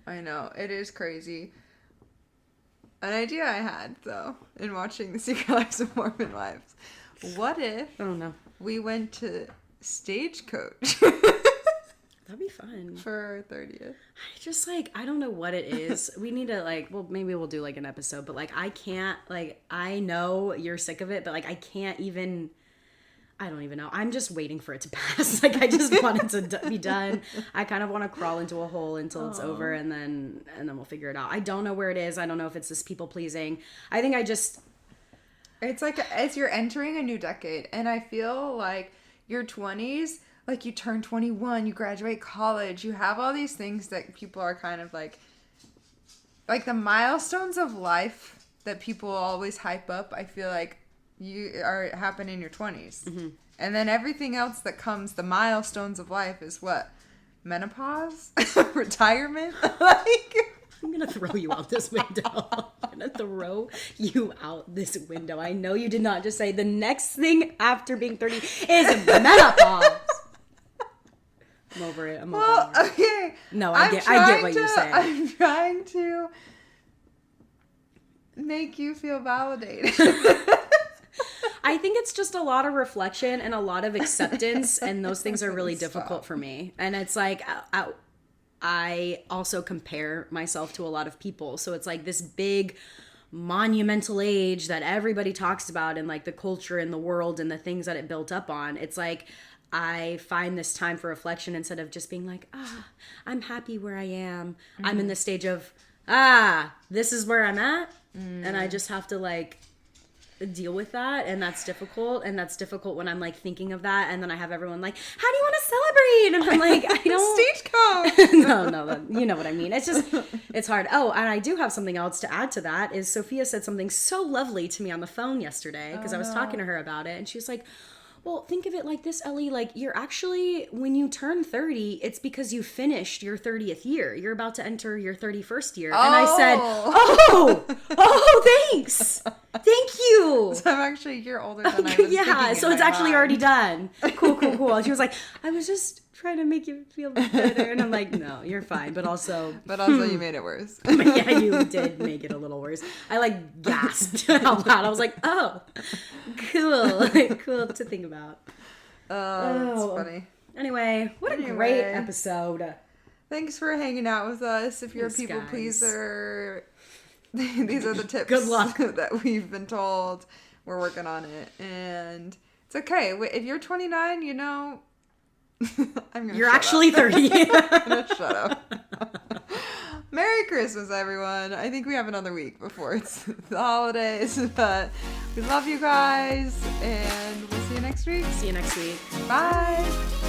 I know, it is crazy. An idea I had, though, in watching The Secret Lives of Mormon Wives. What if we went to Stagecoach? That'd be fun. For our 30th. I just, like, I don't know what it is. We need to, like, well, maybe we'll do, like, an episode. But, like, I can't, like, I know you're sick of it. But, like, I can't even... I don't even know. I'm just waiting for it to pass. Like, I just want it to be done. I kind of want to crawl into a hole until it's over, and then we'll figure it out. I don't know where it is. I don't know if it's this people pleasing. I think I just... It's like, as you're entering a new decade, and I feel like your 20s, like you turn 21, you graduate college, you have all these things that people are kind of like the milestones of life that people always hype up. I feel like happen in your 20s. Mm-hmm. And then everything else that comes, the milestones of life is what? Menopause? Retirement? Like, I'm going to throw you out this window. I'm going to throw you out this window. I know you did not just say the next thing after being 30 is menopause. I'm over it. I'm over it. Okay. No, I get what you're saying. I'm trying to make you feel validated. I think it's just a lot of reflection and a lot of acceptance, and those things are really difficult for me. And it's like, I also compare myself to a lot of people. So it's like this big monumental age that everybody talks about, and like the culture and the world and the things that it built up on. It's like, I find this time for reflection instead of just being like, I'm happy where I am. Mm-hmm. I'm in the stage of, this is where I'm at. Mm. And I just have to like deal with that, and that's difficult. And that's difficult when I'm like thinking of that, and then I have everyone like, how do you want to celebrate? And I'm like, I don't. Stagecoach. No, you know what I mean. It's just, it's hard. Oh, and I do have something else to add to that. Is Sophia said something so lovely to me on the phone yesterday, because I was talking to her about it, and she was like, well, think of it like this, Ellie. Like, you're actually, when you turn 30, it's because you finished your 30th year. You're about to enter your 31st year. And I said, thanks. Thank you. So I'm actually a year older than I was. Yeah, so it's actually already done. Cool. And she was like, I was just trying to make you feel better. And I'm like, no, you're fine. But also you made it worse. Yeah, you did make it a little worse. I like gasped out loud. I was like, oh, cool to think about. That's funny. Anyway, what a great episode. Thanks for hanging out with us. If you're a people pleaser, these are the tips. Good luck. That we've been told. We're working on it. And it's okay. If you're 29, you know, you're actually 30. I'm gonna shut up. Merry Christmas, everyone. I think we have another week before it's the holidays, but we love you guys, and we'll see you next week. See you next week. Bye.